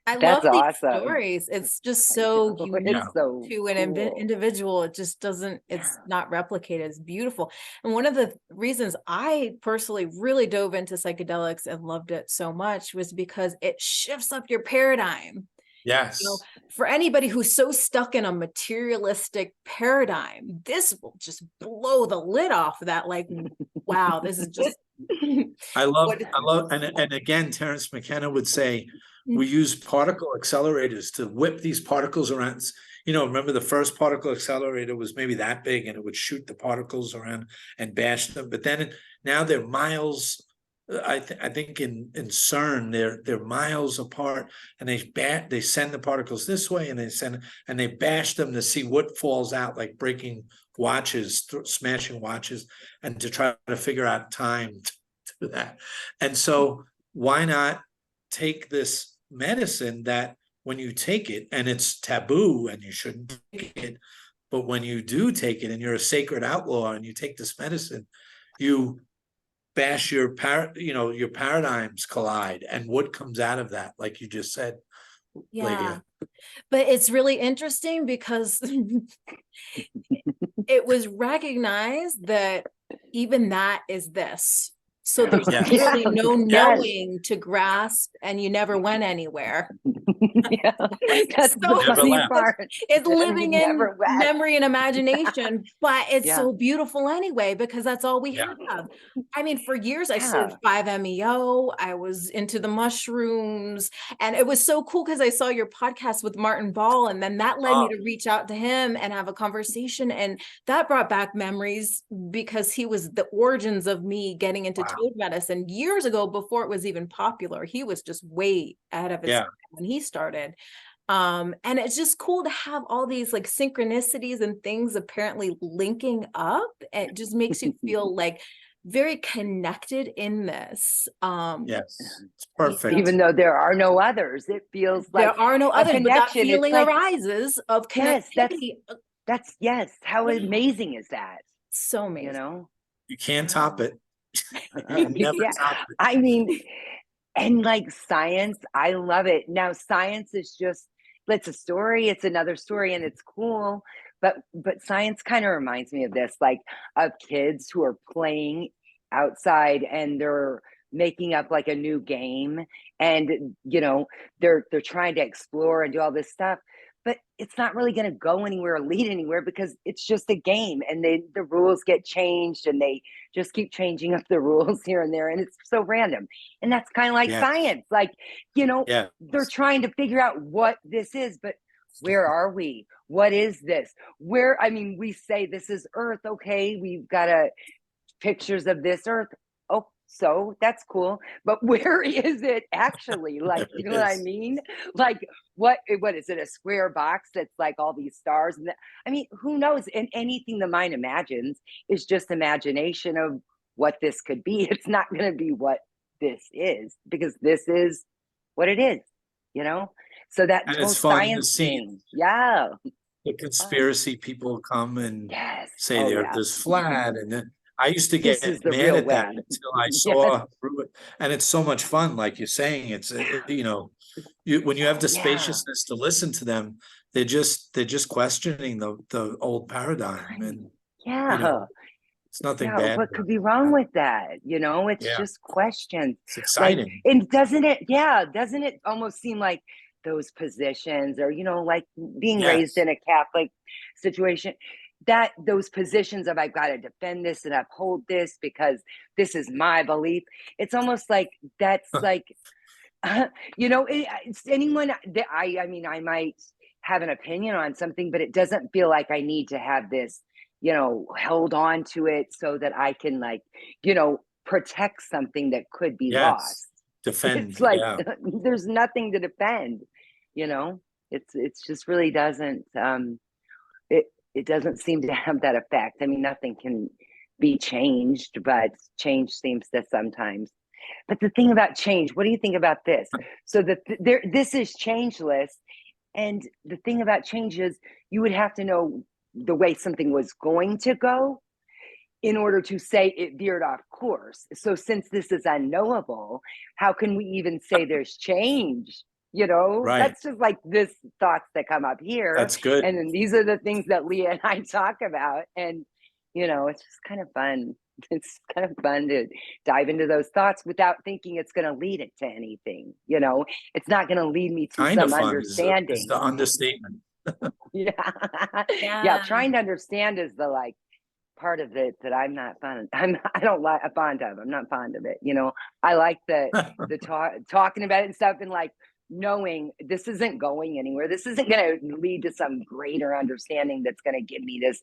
I That's love these awesome. Stories. It's just so unique so to an individual. It just doesn't, it's not replicated. It's beautiful. And one of the reasons I personally really dove into psychedelics and loved it so much was because it shifts up your paradigm. Yes. You know, for anybody who's so stuck in a materialistic paradigm, this will just blow the lid off of that. Like, wow, this is just. I love, and again, Terence McKenna would say, we use particle accelerators to whip these particles around. You know, remember the first particle accelerator was maybe that big and it would shoot the particles around and bash them. But then now they're miles, I think in CERN, they're miles apart, and they send the particles this way and they bash them to see what falls out, like breaking watches, smashing watches, and to try to figure out time to do that. And so why not take this medicine that when you take it, and it's taboo and you shouldn't take it, but when you do take it and you're a sacred outlaw and you take this medicine, you bash your paradigms collide, and what comes out of that, like you just said, Leah. But it's really interesting because it was recognized that even that is this. So there's really no knowing to grasp, and you never went anywhere. That's the funny part. It's living in memory and imagination, but it's so beautiful anyway, because that's all we have. I mean, for years I studied 5-MeO. I was into the mushrooms, and it was so cool because I saw your podcast with Martin Ball, and then that led me to reach out to him and have a conversation, and that brought back memories because he was the origins of me getting into toad medicine years ago, before it was even popular. He was just way ahead of his time when he started. And it's just cool to have all these like synchronicities and things apparently linking up. It just makes you feel like very connected in this. Yes, it's perfect. Even though there are no others, it feels like there are no others, but that feeling like, arises of connectivity. That's how amazing is that? So amazing. You know, you can't top it. I mean, and like science, I love it. Now science is just, it's a story, it's another story, and it's cool, but science kind of reminds me of this, like of kids who are playing outside and they're making up like a new game, and you know, they're trying to explore and do all this stuff, but it's not really going to go anywhere or lead anywhere because it's just a game, and the rules get changed, and they just keep changing up the rules here and there, and it's so random. And that's kind of like science, like, you know, they're trying to figure out what this is, but where are we? What is this? Where, I mean, we say this is Earth. Okay, we've got pictures of this Earth. Oh, so that's cool, but where is it actually? Like, you know what I mean? Like, what is it? A square box that's like all these stars? And I mean, who knows? And anything the mind imagines is just imagination of what this could be. It's not going to be what this is, because this is what it is, you know? So that whole science thing, the conspiracy people come and say the Earth is flat, and then I used to get mad at that until I saw through it, and it's so much fun. Like you're saying, it's you know, when you have the spaciousness to listen to them, they're just questioning the old paradigm, and you know, it's nothing bad. What could be wrong with that? You know, it's just questions. It's exciting. Like, and doesn't it almost seem like those positions, or you know, like being raised in a Catholic situation, that those positions of I've got to defend this and uphold this because this is my belief. It's almost like that's like, you know, it's anyone that I mean, I might have an opinion on something, but it doesn't feel like I need to have this, you know, held on to it so that I can, like, you know, protect something that could be lost. Defend. It's like there's nothing to defend, you know. It's just really doesn't it doesn't seem to have that effect. I mean, nothing can be changed, but change seems to sometimes. But the thing about change, what do you think about this? So this is changeless, and the thing about change is you would have to know the way something was going to go in order to say it veered off course. So since this is unknowable, how can we even say there's change? You know, that's just like this thoughts that come up here. That's good. And then these are the things that Leah and I talk about. And, you know, it's just kind of fun. It's kind of fun to dive into those thoughts without thinking it's going to lead it to anything. You know, it's not going to lead me to some understanding. It's the understatement. Trying to understand is the like part of it that I'm not fond. I'm not fond of it. You know, I like the talking about it and stuff, and like knowing this isn't going anywhere. This isn't going to lead to some greater understanding that's going to give me this.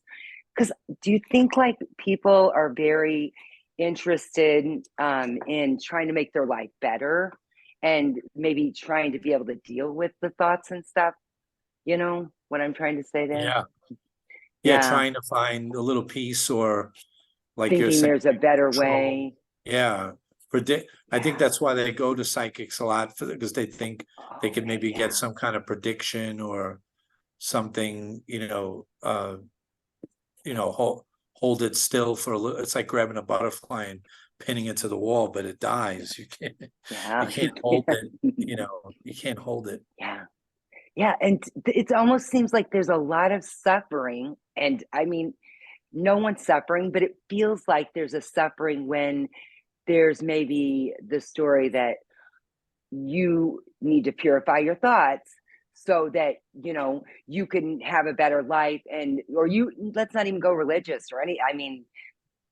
Because do you think like people are very interested in trying to make their life better and maybe trying to be able to deal with the thoughts and stuff? You know what I'm trying to say there? Yeah, trying to find a little peace, or like you're Thinking saying, there's a better control. way. Yeah. I think that's why they go to psychics a lot, because they think they could maybe get some kind of prediction or something, hold it still for a little. It's like grabbing a butterfly and pinning it to the wall, but it dies. You can't hold it, you can't hold it. Yeah. And it almost seems like there's a lot of suffering. And I mean, no one's suffering, but it feels like there's a suffering when there's maybe the story that you need to purify your thoughts so that you can have a better life, or let's not even go religious or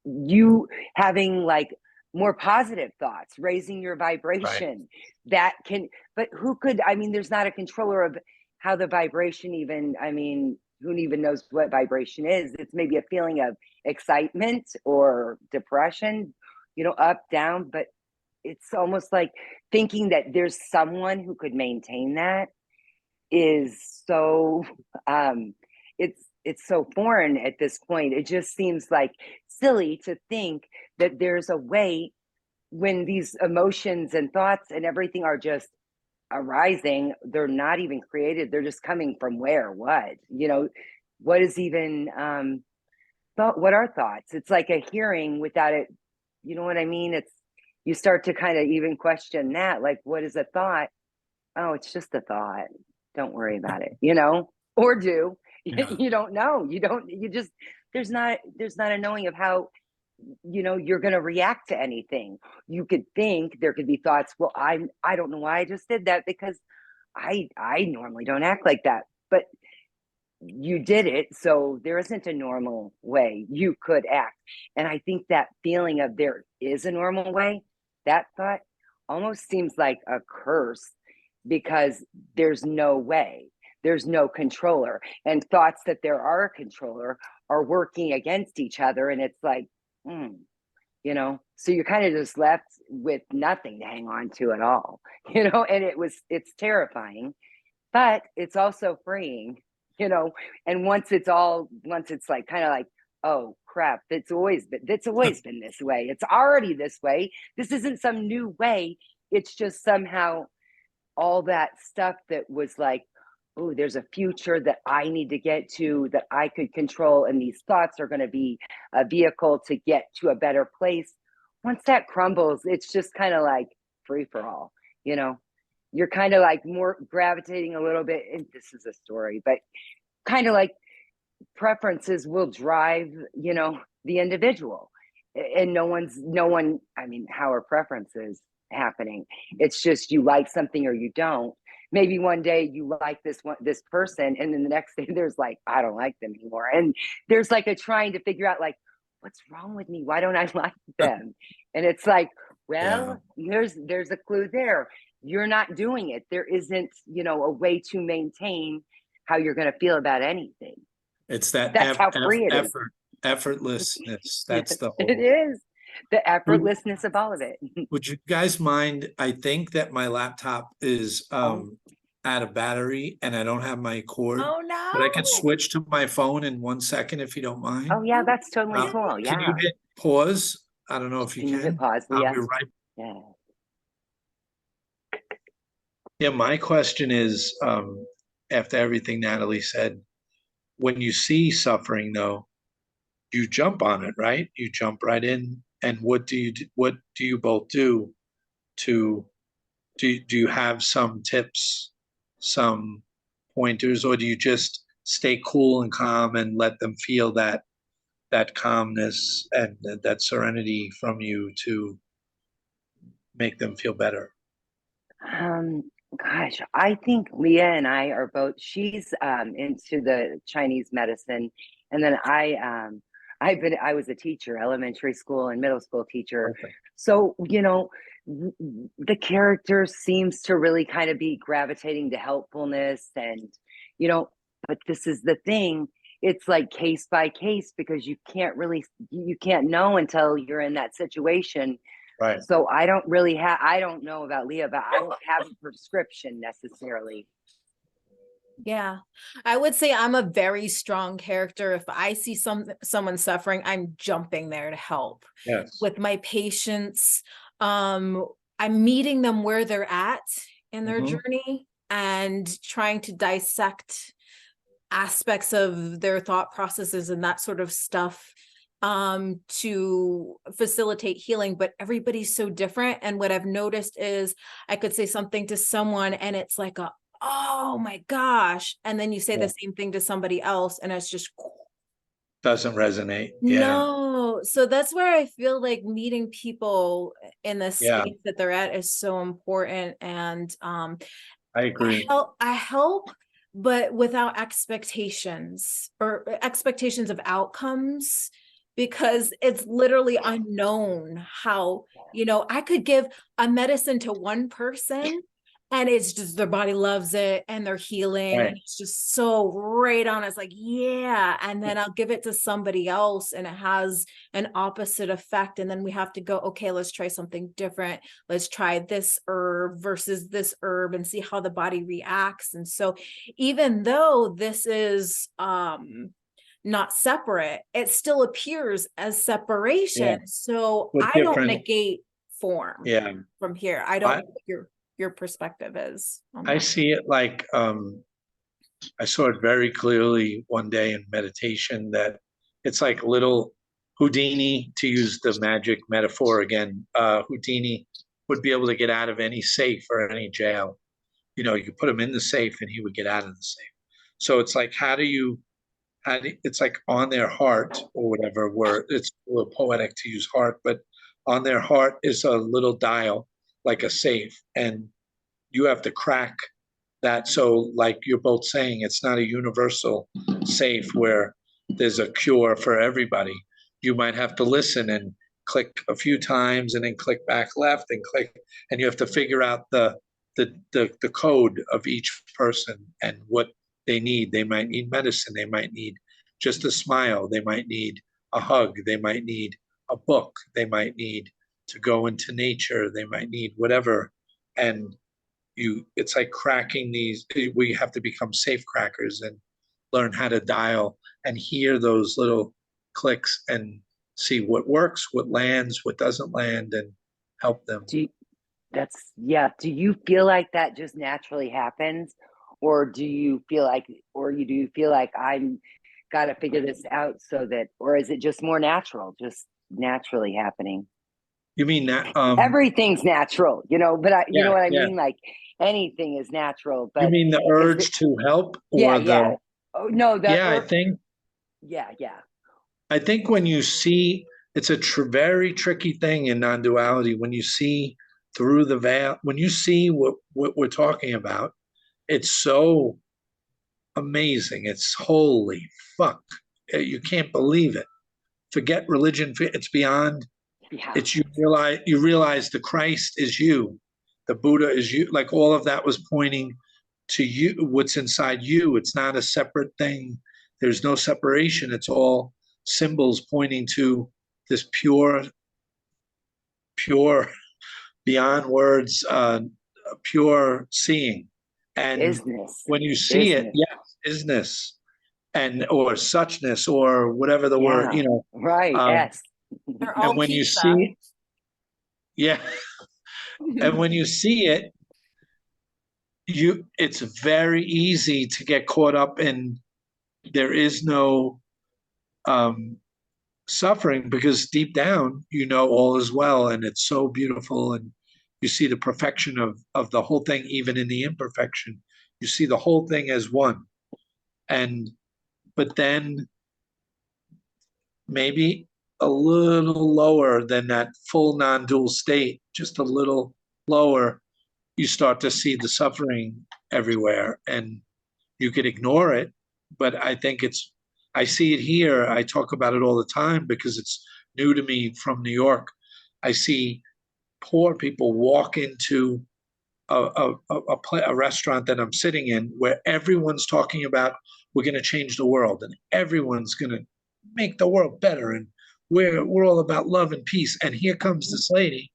you having like more positive thoughts, raising your vibration. Right. But who could, there's not a controller of how the vibration who even knows what vibration is. It's maybe a feeling of excitement or depression, up, down, but it's almost like thinking that there's someone who could maintain that is so it's so foreign at this point. It just seems like silly to think that there's a way when these emotions and thoughts and everything are just arising. They're not even created. They're just coming from where, what is even thought? What are thoughts? It's like a hearing without it. You know what I mean? You start to kind of even question that, like, what is a thought? Oh, it's just a thought. Don't worry about it, or do. Yeah. You don't know. There's not a knowing of how, you're going to react to anything. You could think there could be thoughts. Well, I don't know why I just did that, because I normally don't act like that, but you did it. So there isn't a normal way you could act. And I think that feeling of there is a normal way, that thought almost seems like a curse, because there's no way, there's no controller, and thoughts that there are a controller are working against each other. And it's like, so you're kind of just left with nothing to hang on to at all, and it's terrifying, but it's also freeing, and once it's like kind of like, oh crap, it's always been this way. It's already this way. This isn't some new way. It's just somehow all that stuff that was like, oh, there's a future that I need to get to, that I could control, and these thoughts are going to be a vehicle to get to a better place. Once that crumbles, it's just kind of like free for all. You're kind of like more gravitating a little bit, and this is a story, but kind of like preferences will drive, the individual, and no one, how are preferences happening? It's just you like something or you don't. Maybe one day you like this person, and then the next day there's like, I don't like them anymore. And there's like a trying to figure out, like, what's wrong with me? Why don't I like them? And it's like, well, there's a clue there. You're not doing it. There isn't, a way to maintain how you're going to feel about anything. It's that's how free it is. Effortlessness. That's the whole. It is the effortlessness of all of it. Would you guys mind? I think that my laptop is out of battery, and I don't have my cord. Oh no! But I can switch to my phone in 1 second if you don't mind. Oh yeah, that's totally cool. Yeah. Can you hit pause? I don't know if you can. Hit pause? I'll be right. Yeah. My question is, after everything Natalie said, when you see suffering, though, you jump on it, right? You jump right in. And what do you both do do you have some tips, some pointers, or do you just stay cool and calm and let them feel that calmness and that serenity from you to make them feel better? Gosh, I think Leah and I are both, she's into the Chinese medicine, and then I was a teacher, elementary school and middle school teacher. Okay. So, the character seems to really kind of be gravitating to helpfulness, and but this is the thing, it's like case by case, because you can't know until you're in that situation. Right. So I don't know about Leah, but I don't have a prescription necessarily. Yeah, I would say I'm a very strong character. If I see someone suffering, I'm jumping there to help. Yes. With my patients, I'm meeting them where they're at in their journey and trying to dissect aspects of their thought processes and that sort of stuff to facilitate healing. But everybody's so different. And what I've noticed is I could say something to someone and it's like oh my gosh. And then you say the same thing to somebody else and it's just doesn't resonate. No. So that's where I feel like meeting people in the space that they're at is so important. And I agree. I help, but without expectations or expectations of outcomes, because it's literally unknown how, I could give a medicine to one person and it's just their body loves it and they're healing and it's just so right on. It's like, yeah. And then I'll give it to somebody else and it has an opposite effect. And then we have to go, okay, let's try something different. Let's try this herb versus this herb and see how the body reacts. And so even though this is not separate, it still appears as separation. So I don't negate form from here. I don't know your perspective is on that. I see it like I saw it very clearly one day in meditation that it's like little Houdini, to use the magic metaphor again. Houdini would be able to get out of any safe or any jail. You put him in the safe and he would get out of the safe. So it's like, it's like on their heart or whatever word, it's a little poetic to use heart, but on their heart is a little dial, like a safe, and you have to crack that. So like you're both saying, it's not a universal safe where there's a cure for everybody. You might have to listen and click a few times and then click back left and click, and you have to figure out the code of each person and what they need. They might need medicine. They might need just a smile. They might need a hug. They might need a book. They might need to go into nature. They might need whatever. And it's like cracking these. We have to become safe crackers and learn how to dial and hear those little clicks and see what works, what lands, what doesn't land, and help them. Do you feel like that just naturally happens? Or do you feel like I'm got to figure this out or is it just more natural, just naturally happening? You mean that everything's natural, but you know what I mean? Like anything is natural, but you mean the urge to help or oh no, I think I think when you see, it's a very tricky thing in non-duality, when you see through the veil, when you see what we're talking about, it's so amazing. It's holy fuck. You can't believe it. Forget religion. It's beyond. It's you realize the Christ is you. The Buddha is you. Like all of that was pointing to you, what's inside you. It's not a separate thing. There's no separation. It's all symbols pointing to this pure, beyond words, pure seeing. And isness. When you see it, isness, and or suchness, or whatever the word, right? Yes. And when you see it, and when you see it, it's very easy to get caught up in. There is no suffering, because deep down, all is well, and it's so beautiful, and you see the perfection of the whole thing, even in the imperfection. You see the whole thing as one. But then maybe a little lower than that full non-dual state, just a little lower, you start to see the suffering everywhere, and you could ignore it. But I think I see it here. I talk about it all the time because it's new to me from New York. I see poor people walk into a restaurant that I'm sitting in where everyone's talking about we're going to change the world and everyone's going to make the world better and we're all about love and peace. And here comes this lady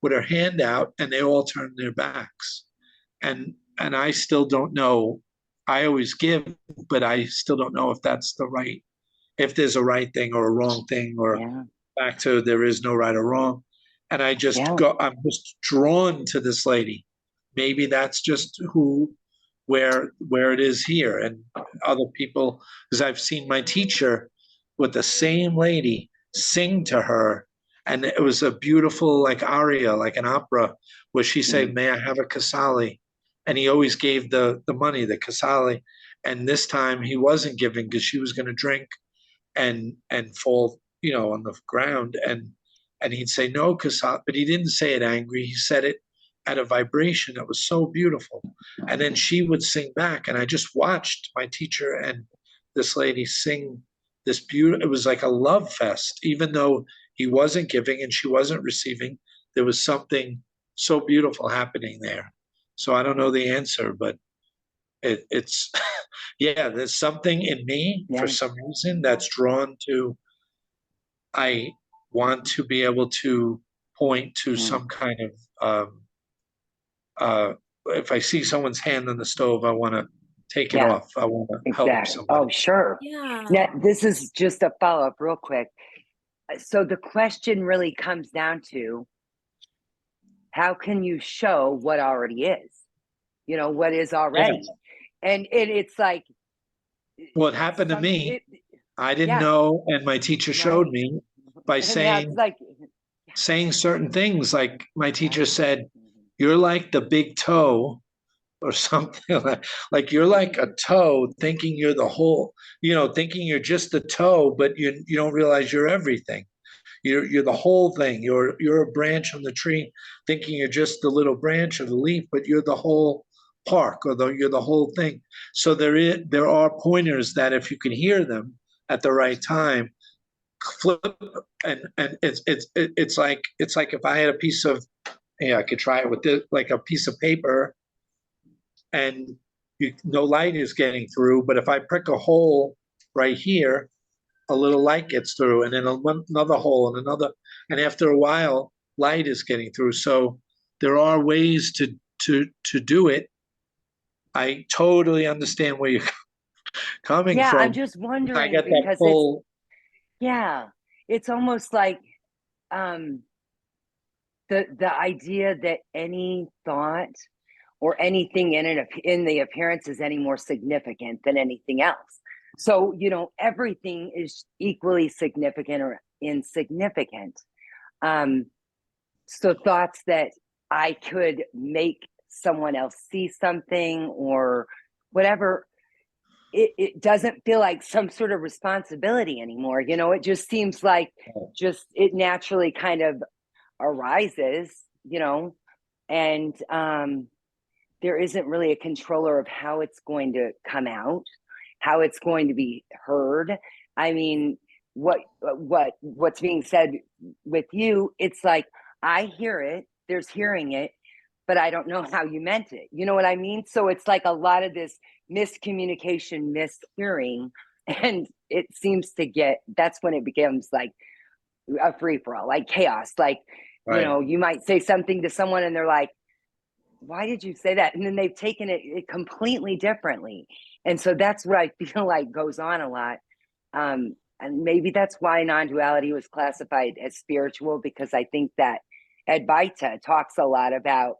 with her hand out and they all turn their backs. And I still don't know. I always give, but I still don't know if that's if there's a right thing or a wrong thing, or back to there is no right or wrong. And I'm just drawn to this lady. Maybe that's just where it is here. And other people, because I've seen my teacher with the same lady sing to her. And it was a beautiful like aria, like an opera, where she said, "May I have a Casale?" And he always gave the money, the Casale. And this time he wasn't giving because she was going to drink and fall, on the ground. And he'd say, "No, Casale," but he didn't say it angry. He said it at a vibration that was so beautiful. And then she would sing back. And I just watched my teacher and this lady sing this beautiful, it was like a love fest, even though he wasn't giving and she wasn't receiving. There was something so beautiful happening there. So I don't know the answer, but it's, there's something in me for some reason that's drawn to, I want to be able to point to some kind of, if I see someone's hand on the stove, I want to take it off. I want to help somebody. Oh, sure. Yeah. Now, this is just a follow-up real quick. So the question really comes down to, how can you show what already is? What is already? And it's like, well, it happened to me. I didn't know, and my teacher showed me by saying certain things. Like my teacher said, "You're like the big toe," or something like you're like a toe, thinking you're the whole. Thinking you're just the toe, but you don't realize you're everything. You're the whole thing. You're a branch on the tree, thinking you're just the little branch or the leaf, but you're the whole park, or you're the whole thing. So there are pointers that if you can hear them at the right time, flip, and it's like if I had a piece of, I could try it with this, like a piece of paper, and no light is getting through. But if I prick a hole right here, a little light gets through, and then another hole and another, and after a while, light is getting through. So there are ways to do it. I totally understand where you're coming from. I'm just wondering, I get because that pull. It's almost like the idea that any thought or anything in the appearance is any more significant than anything else. So, everything is equally significant or insignificant. So thoughts that I could make someone else see something or whatever, it doesn't feel like some sort of responsibility anymore. It just seems like it naturally kind of arises, and there isn't really a controller of how it's going to come out, how it's going to be heard. I mean, what's being said with you, it's like, I hear it, there's hearing it, but I don't know how you meant it. You know what I mean? So it's like a lot of this miscommunication, mishearing, and it seems that's when it becomes like a free-for-all, like chaos. Like, you might say something to someone and they're like, "Why did you say that?" And then they've taken it completely differently. And so that's what I feel like goes on a lot. And maybe that's why non-duality was classified as spiritual, because I think that Advaita talks a lot about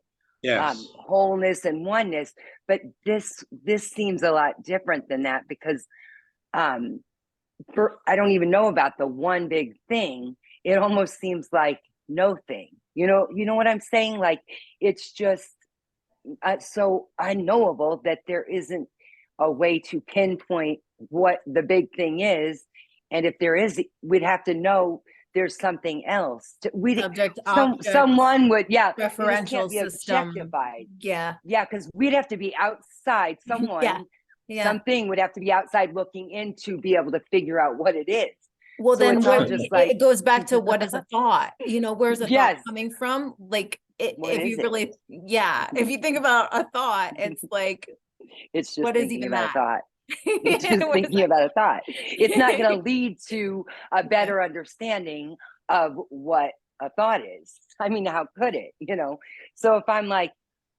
wholeness and oneness, but this seems a lot different than that, because I don't even know about the one big thing. It almost seems like no thing. You know what I'm saying? Like, it's just so unknowable that there isn't a way to pinpoint what the big thing is. And if there is, we'd have to know there's something else. Someone would, referential system. Objectified. Yeah, because we'd have to be outside. Someone, something would have to be outside looking in to be able to figure out what it is. Well, So then it's all what, just like, it goes back to what is a thought? Where's a thought yes, coming from? Like what if is you it? really, if you think about a thought, it's like, It's just what is thinking even about a that? thought. It's just What is thinking that? about a thought. It's not going to lead to a better understanding of what a thought is. I mean, how could it, So if I'm like,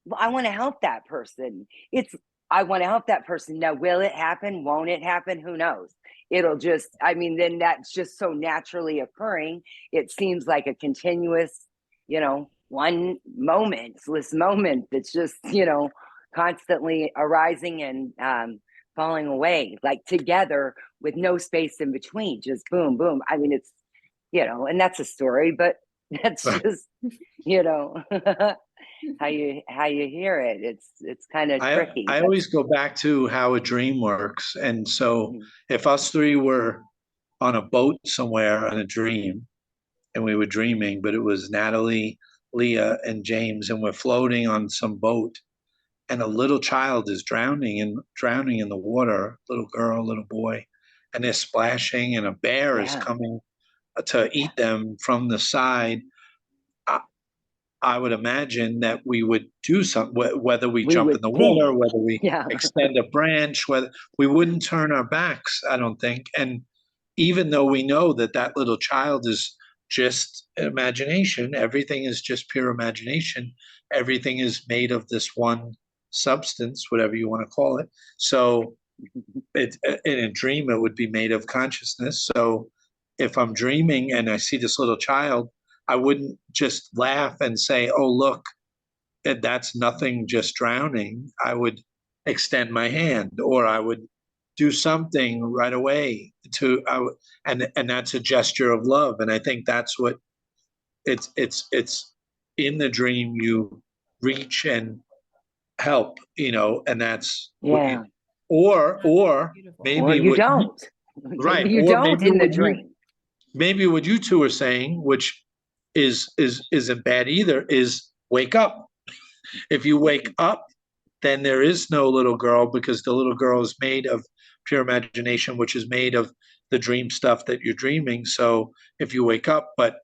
well, I want to help that person, I want to help that person. Now, will it happen? Won't it happen? Who knows? It'll just, then that's just so naturally occurring. It seems like a continuous, one momentless moment that's just, constantly arising and falling away, like together with no space in between, just boom, boom. It's, and that's a story, but that's just, how you hear it. It's kind of tricky. I always go back to how a dream works. And so if us three were on a boat somewhere in a dream and we were dreaming, but it was Natalie, Leah, and James, and we're floating on some boat and a little child is drowning in the water, little girl, little boy, and they're splashing and a bear is coming to eat them from the side. I would imagine that we would do something, whether we jump in the water, whether we extend a branch, whether we wouldn't turn our backs, I don't think. And even though we know that that little child is just imagination, everything is just pure imagination. Everything is made of this one substance, whatever you want to call it. So in a dream, it would be made of consciousness. So if I'm dreaming and I see this little child, I wouldn't just laugh and say, oh, look, that's nothing, just drowning. I would extend my hand, or I would do something right away and that's a gesture of love. And I think that's what it's in the dream, you reach and help, and that's what you, or maybe or you don't. Right. Maybe you Or don't in the dream. Maybe what you two are saying, which isn't bad either, is wake up. If you wake up, then there is no little girl, because the little girl is made of pure imagination, which is made of the dream stuff that you're dreaming. So if you wake up, but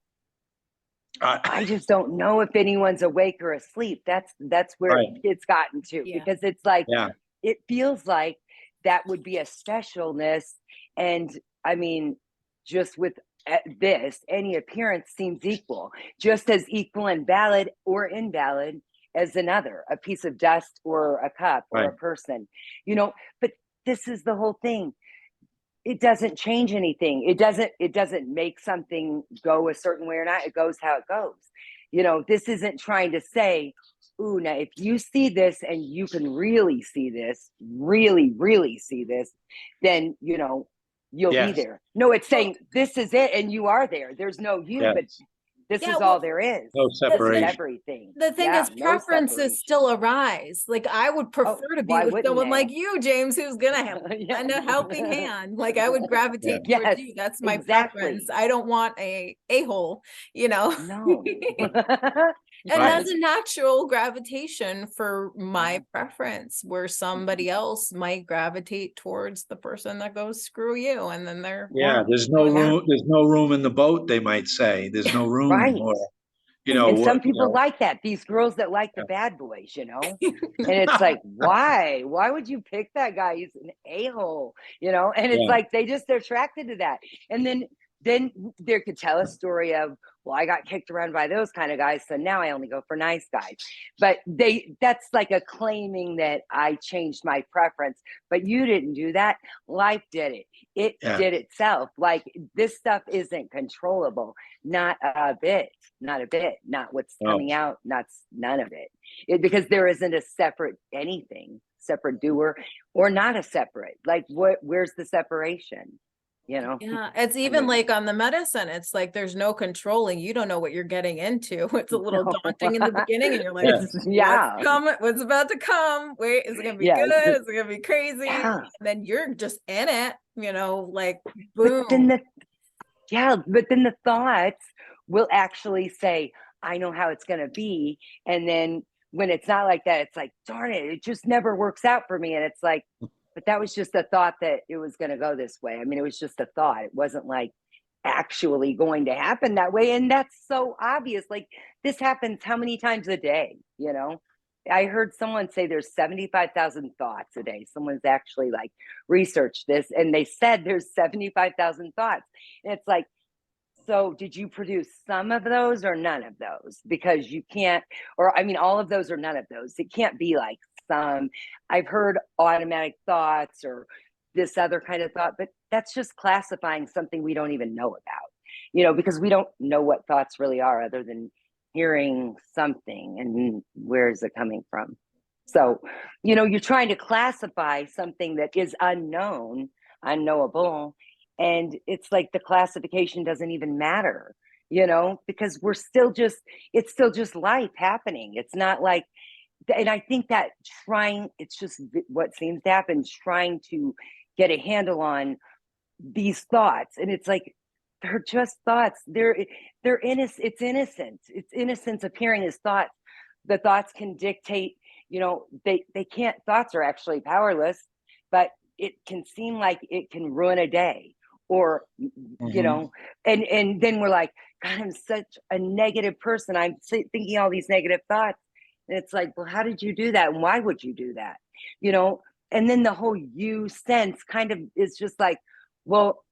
I just don't know if anyone's awake or asleep. That's where it's gotten to, because it's like, it feels like that would be a specialness. And just with this, any appearance seems equal, just as equal and valid or invalid as another, a piece of dust or a cup or a person, but this is the whole thing. It doesn't change anything. It doesn't make something go a certain way or not. It goes how it goes. This isn't trying to say, ooh, now if you see this and you can really see this, really, really see this, then, you'll be there. No, it's saying this is it and you are there. There's no you, but this is all there is. No separation. Everything. The thing is, preferences still arise. Like, I would prefer to be with someone like you, James, who's gonna lend a helping hand. Like, I would gravitate towards you. That's my preference. I don't want a hole, No. And that's a natural gravitation for my preference, where somebody else might gravitate towards the person that goes, screw you, and then they're there's no room. There's no room in the boat, they might say. There's no room. Or, and some people like that. These girls that like the bad boys, and it's like, why would you pick that guy? He's an a-hole, and it's like they're attracted to that. And then they could tell a story of, well, I got kicked around by those kind of guys, so now I only go for nice guys. But that's like a claiming that I changed my preference. But you didn't do that. Life did it. It did itself. Like, this stuff isn't controllable. Not a bit. Not a bit. Not what's coming out. None of it. Because there isn't a separate anything, separate doer, or not a separate. Like, where's the separation? It's even like on the medicine, it's like there's no controlling. You don't know what you're getting into. It's a little daunting in the beginning, and you're like, what's about to come? Wait, is it gonna be good? Is it gonna be crazy? And then you're just in it, like, boom. But then the thoughts will actually say, I know how it's gonna be. And then when it's not like that, it's like, darn it just never works out for me. And it's like, but that was just a thought that it was going to go this way. It was just a thought. It wasn't like actually going to happen that way. And that's so obvious. Like, this happens how many times a day, you know? I heard someone say there's 75,000 thoughts a day. Someone's actually like researched this, and they said there's 75,000 thoughts. And it's like, so did you produce some of those or none of those? Because you can't, or I mean, all of those or none of those. It can't be like some. I've heard automatic thoughts or this other kind of thought, but that's just classifying something we don't even know about, you know, because we don't know what thoughts really are other than hearing something and where is it coming from. So, you know, you're trying to classify something that is unknown, unknowable, and it's like the classification doesn't even matter, you know, because we're still just, it's still just life happening. It's not like, and I think that it's just what seems to happen, trying to get a handle on these thoughts. And it's like, they're just thoughts. They're innocent. It's innocence. It's innocence appearing as thoughts. The thoughts can dictate, you know, they can't, thoughts are actually powerless, but it can seem like it can ruin a day, or, you know, and then we're like, God, I'm such a negative person. I'm thinking all these negative thoughts. And it's like, well, how did you do that? And why would you do that? You know, and then the whole you sense kind of is just like, well,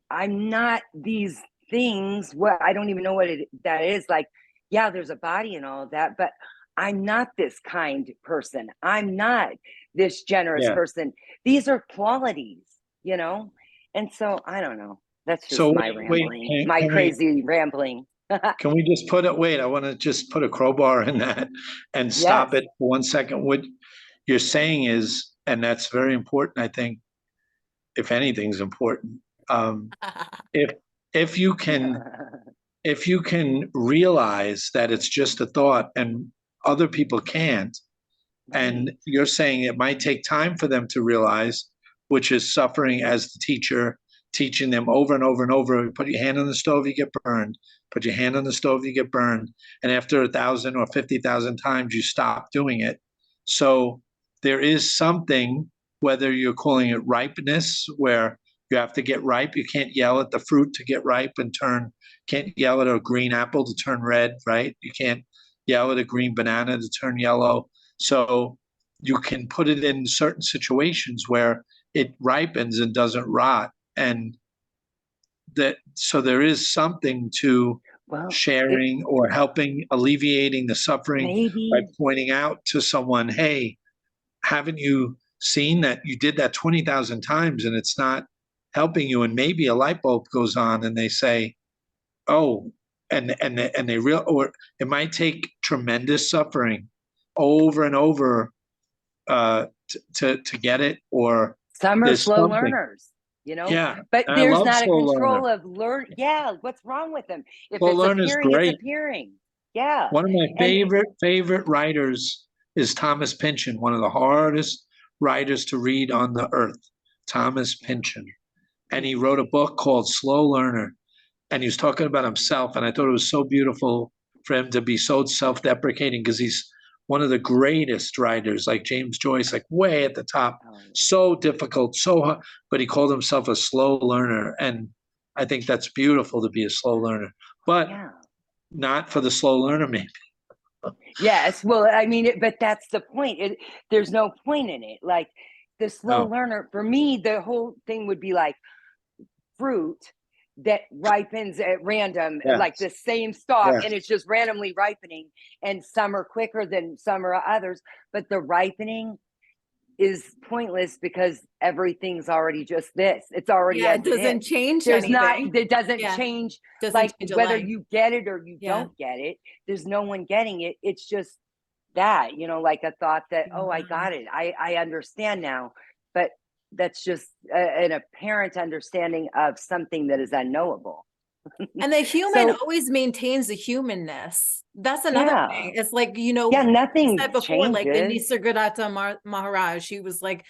I'm not these things. What, I don't even know what that is. Like, yeah, there's a body and all of that, but I'm not this kind person. I'm not this generous person. These are qualities, you know? And so I don't know. That's just my rambling, my crazy rambling. Can we just put it, wait, I want to just put a crowbar in that and stop it for 1 second. What you're saying is, and that's very important, I think, if anything's important, if you can realize that it's just a thought and other people can't, and you're saying it might take time for them to realize, which is suffering as the teacher, teaching them over and over and over, put your hand on the stove, you get burned. Put your hand on the stove, you get burned. And after 1,000 or 50,000 times, you stop doing it. So there is something, whether you're calling it ripeness, where you have to get ripe. You can't yell at the fruit to get ripe and can't yell at a green apple to turn red, right? You can't yell at a green banana to turn yellow. So you can put it in certain situations where it ripens and doesn't rot. And so there is something to sharing or helping alleviating the suffering by pointing out to someone, hey, haven't you seen that you did that 20,000 times and it's not helping you? And maybe a light bulb goes on and they say, oh, and they or it might take tremendous suffering over and over to get it, or some are slow learners. You know, but there's not a control of learn. Yeah, what's wrong with them? If it's appearing, it's appearing. Yeah. One of my favorite writers is Thomas Pynchon, one of the hardest writers to read on the earth, Thomas Pynchon. And he wrote a book called Slow Learner. And he was talking about himself. And I thought it was so beautiful for him to be so self-deprecating, because he's one of the greatest writers, like James Joyce, like way at the top, so difficult, so hard, but he called himself a slow learner. And I think that's beautiful to be a slow learner, but not for the slow learner, maybe. Yes. Well, I mean, but that's the point. There's no point in it. Like the slow learner, for me, the whole thing would be like fruit that ripens at random, like the same stalk, and it's just randomly ripening, and some are quicker than some are others, but the ripening is pointless because everything's already just this. It's already it doesn't change. There's anything. It doesn't change. Like whether you get it or you don't get it, there's no one getting it. It's just that, you know, like a thought that, oh, I got it. I understand now, but that's just an apparent understanding of something that is unknowable. And the human always maintains the humanness. That's another thing. It's like, you know, nothing said before, changes. like the Nisargadatta Maharaj, she was like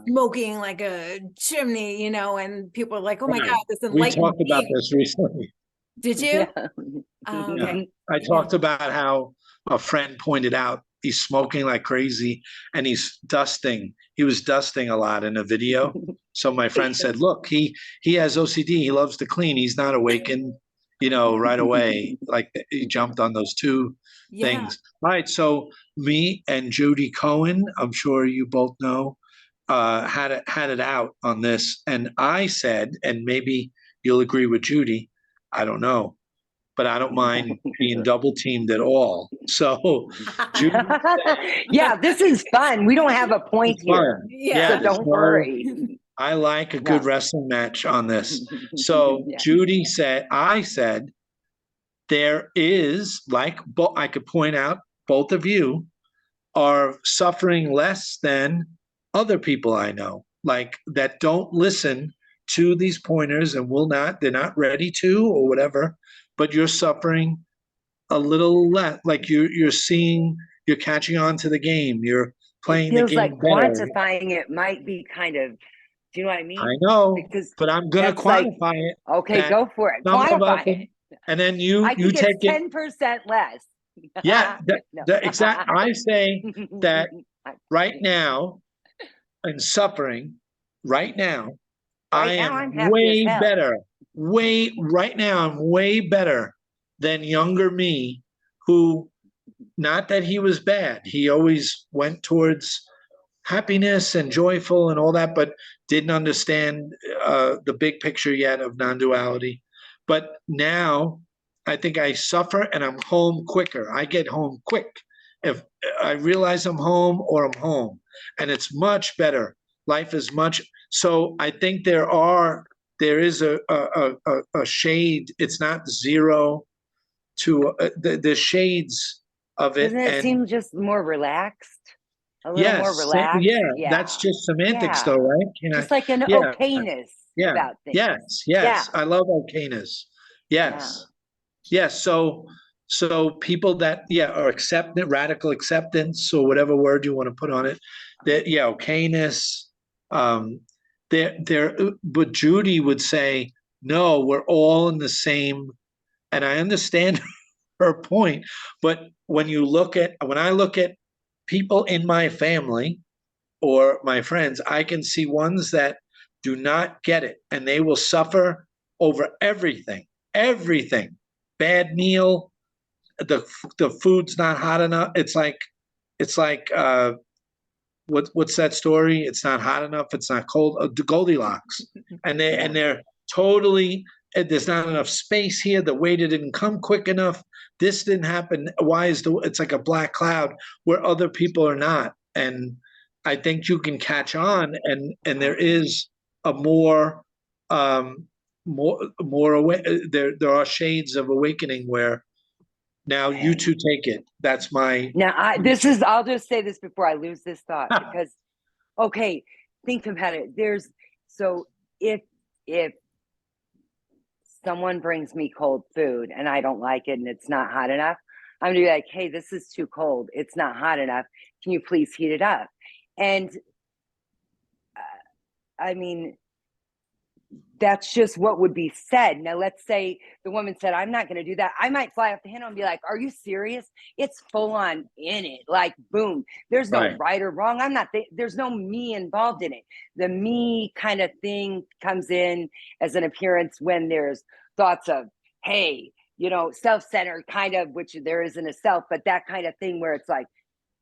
smoking like a chimney, you know, and people are like, oh my God, this enlightened We talked about this recently. Did you? Okay. I talked about how a friend pointed out he's smoking like crazy and he's dusting. He was dusting a lot in a video. So my friend said, look, he has OCD. He loves to clean. He's not awakened, right away. Like he jumped on those two things. All right. So me and Judy Cohen, I'm sure you both know, had it out on this. And I said, and maybe you'll agree with Judy, I don't know, but I don't mind being double teamed at all. So Judy yeah, this is fun. We don't have a point here. Yeah. So don't worry. I like a good wrestling match on this. So Judy said, I said, there is, like, I could point out, both of you are suffering less than other people I know, like that don't listen to these pointers and they're not ready to or whatever, but you're suffering a little less, like you're catching on to the game. You're playing the game like better. Quantifying it might be kind of, do you know what I mean? I know, because but I'm going to quantify it. Okay, go for it. Quantify it. And then you take it 10% less. Yeah, I say that right now, in suffering, right now, I am way better. Right now, I'm way better than younger me, who, not that he was bad. He always went towards happiness and joyful and all that, but didn't understand the big picture yet of non-duality. But now I think I suffer and I'm home quicker. I get home quick. If I realize I'm home or I'm home, and it's much better. Life is much. So I think there is a shade. It's not zero to the shades of it. Doesn't it seem just more relaxed? A little more Yes, relaxed. yeah, that's just semantics, though, right? Just like an okayness about things. Yes. I love okayness. Yes. So people that are acceptant, radical acceptance, or whatever word you want to put on it, that okayness. But Judy would say, no, we're all in the same, and I understand her point. But when I look at people in my family or my friends, I can see ones that do not get it, and they will suffer over everything. Bad meal, the food's not hot enough. It's like what's that story? It's not hot enough. It's not cold. The Goldilocks, and they're totally. There's not enough space here. The waiter didn't come quick enough. This didn't happen. Why it's like a black cloud where other people are not? And I think you can catch on, and there is a more aware. There are shades of awakening where now you two take it. That's my. Now I'll just say this before I lose this thought, because think about it. If someone brings me cold food and I don't like it and it's not hot enough, I'm gonna be like, hey, this is too cold. It's not hot enough. Can you please heat it up? And I mean, that's just what would be said. Now, let's say the woman said, I'm not going to do that. I might fly off the handle and be like, are you serious? It's full on in it. Like, boom. There's no right or wrong. There's no me involved in it. The me kind of thing comes in as an appearance when there's thoughts of, hey, self-centered kind of, which there isn't a self, but that kind of thing where it's like,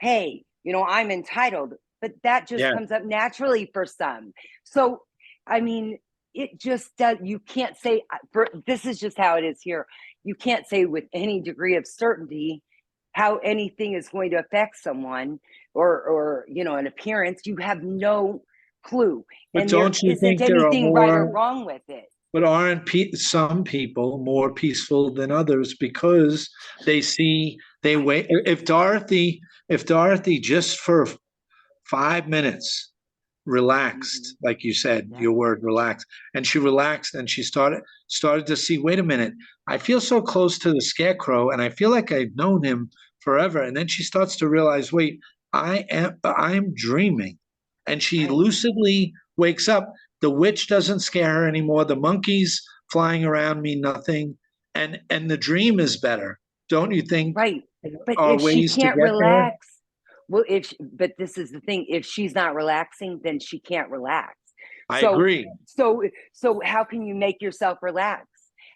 hey, I'm entitled. But that just comes up naturally for some. So, I mean, it just does. You can't say, this is just how it is here. You can't say with any degree of certainty how anything is going to affect someone or an appearance. You have no clue. But and don't you think there are more right or wrong with it? But aren't some people more peaceful than others because they wait? If Dorothy just for 5 minutes relaxed, like you said, your word relaxed, and she relaxed and she started to see, wait a minute, I feel so close to the scarecrow and I feel like I've known him forever. And then she starts to realize, wait, I'm dreaming. And she lucidly wakes up. The witch doesn't scare her anymore. The monkeys flying around mean nothing. And the dream is better. Don't you think? Right. But if she can't relax, but this is the thing. If she's not relaxing, then she can't relax. I agree. So how can you make yourself relax?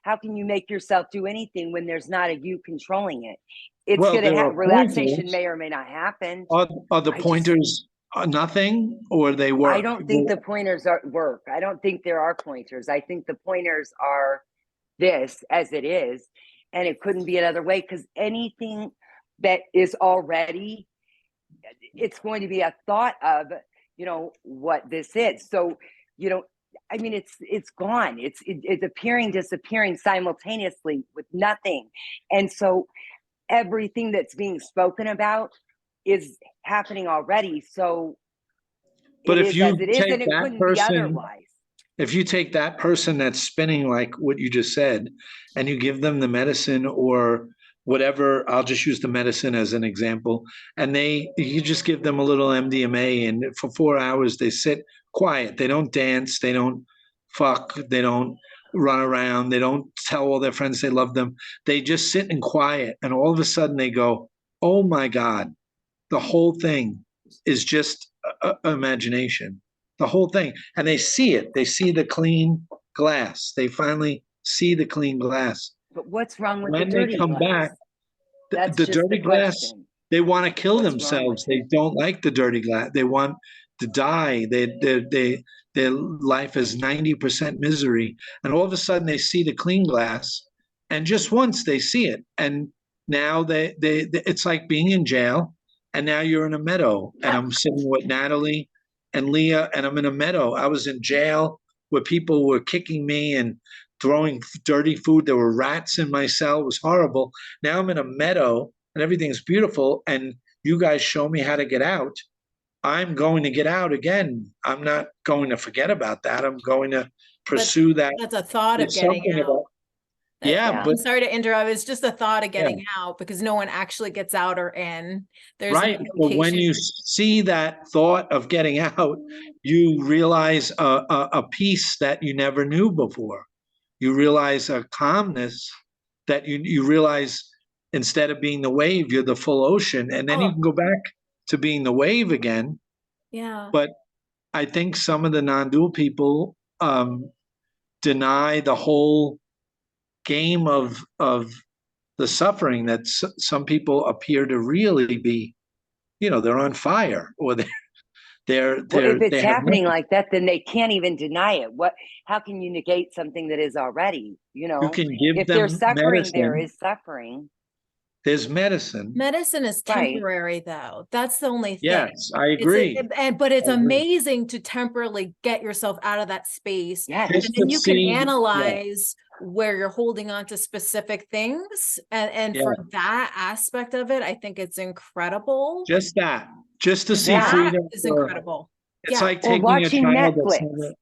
How can you make yourself do anything when there's not a you controlling it? It's going to have relaxation may or may not happen. Are the pointers nothing, or they work? I don't think the pointers work. I don't think there are pointers. I think the pointers are this as it is, and it couldn't be another way, because anything that is already, it's going to be a thought of, you know, what this is. So, you know, I mean, it's gone. It's appearing, disappearing simultaneously with nothing. And so everything that's being spoken about is happening already. So but if you take and it couldn't be otherwise. If you take that person that's spinning like what you just said, and you give them the medicine or whatever, I'll just use the medicine as an example, and you just give them a little MDMA, and for 4 hours they sit quiet. They don't dance, they don't fuck, they don't run around, they don't tell all their friends they love them. They just sit in quiet, and all of a sudden they go, oh my God, the whole thing is just imagination. The whole thing. And they see it. They see the clean glass. They finally see the clean glass. But what's wrong with when the dirty they come glass? back, the dirty glass, they want to kill themselves. They don't like the dirty glass. They want to die. Their life is 90% misery. And all of a sudden they see the clean glass, and just once they see it. And now they it's like being in jail, and now you're in a meadow, and I'm sitting with Natalie and Leah, and I'm in a meadow. I was in jail where people were kicking me and throwing dirty food. There were rats in my cell. It was horrible. Now I'm in a meadow and everything's beautiful, and you guys show me how to get out. I'm going to get out again. I'm not going to forget about that. I'm going to pursue that. That's a thought of getting out. Yeah, but I'm sorry to interrupt. It's just a thought of getting out, because no one actually gets out or in. There's right. But when you see that thought of getting out, you realize a peace that you never knew before. You realize a calmness that you realize, instead of being the wave, you're the full ocean, and then you can go back to being the wave again. Yeah. But I think some of the non-dual people deny the whole game of the suffering that some people appear to really be, you know, they're on fire, or if it's happening like that, then they can't even deny it. How can you negate something that is already, you know? You can give if them there's suffering, medicine. there is suffering. There's medicine. Medicine is temporary, though. That's the only thing. Yes, I agree. But it's amazing to temporarily get yourself out of that space. Yes. And then you can analyze where you're holding on to specific things. And for that aspect of it, I think it's incredible. Just to see freedom is incredible. It's like taking watching a child Netflix.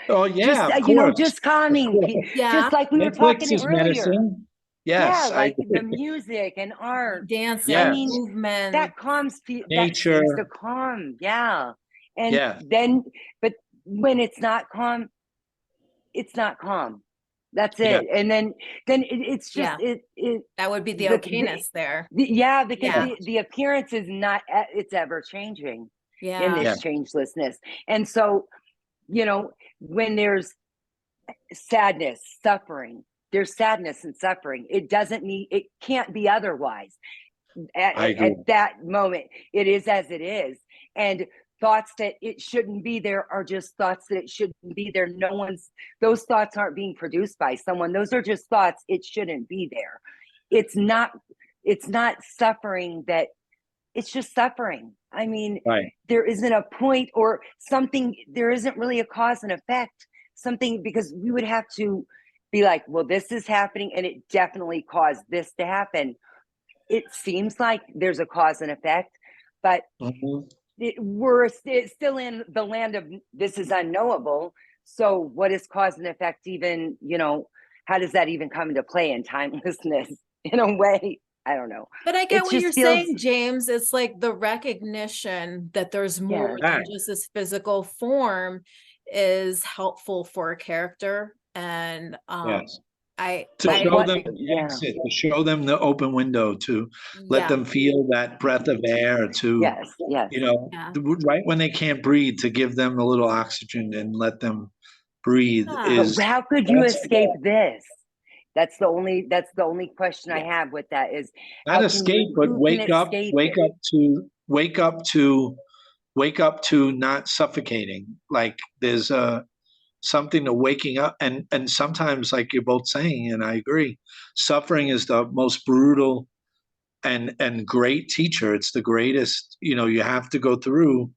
Oh yeah, just, you know, just calming. Just like we were talking is earlier. Medicine. Yes, yeah, like the music and art, dancing, movement, that calms people. Nature, that seems to calm. Yeah, and then, but when it's not calm, it's not calm. That's it. Yeah. And then it's just that would be the okayness there. Because the appearance is not. It's ever changing. In this changelessness, and so, you know, when there's sadness, suffering. There's sadness and suffering. It can't be otherwise. At that moment, it is as it is. And thoughts that it shouldn't be there are just thoughts that it shouldn't be there. Those thoughts aren't being produced by someone. Those are just thoughts. It shouldn't be there. It's not suffering that it's just suffering. I mean, there isn't a point or something. There isn't really a cause and effect. Something, because we would have to be like, well, this is happening and it definitely caused this to happen. It seems like there's a cause and effect, but we're still in the land of this is unknowable. So what is cause and effect even, you know, how does that even come into play in timelessness in a way? I don't know. But I get what you're saying, James. It's like the recognition that there's more than just this physical form is helpful for a character. And To I show them the exit, to show them the open window, to let them feel that breath of air, to, yes, you know, right when they can't breathe, to give them a little oxygen and let them breathe But how could you escape this? That's the only question I have with that is not escape, but wake up to not suffocating. Like there's something to waking up, and sometimes, like you're both saying, and I agree, suffering is the most brutal and great teacher. It's the greatest. You know, you have to go through,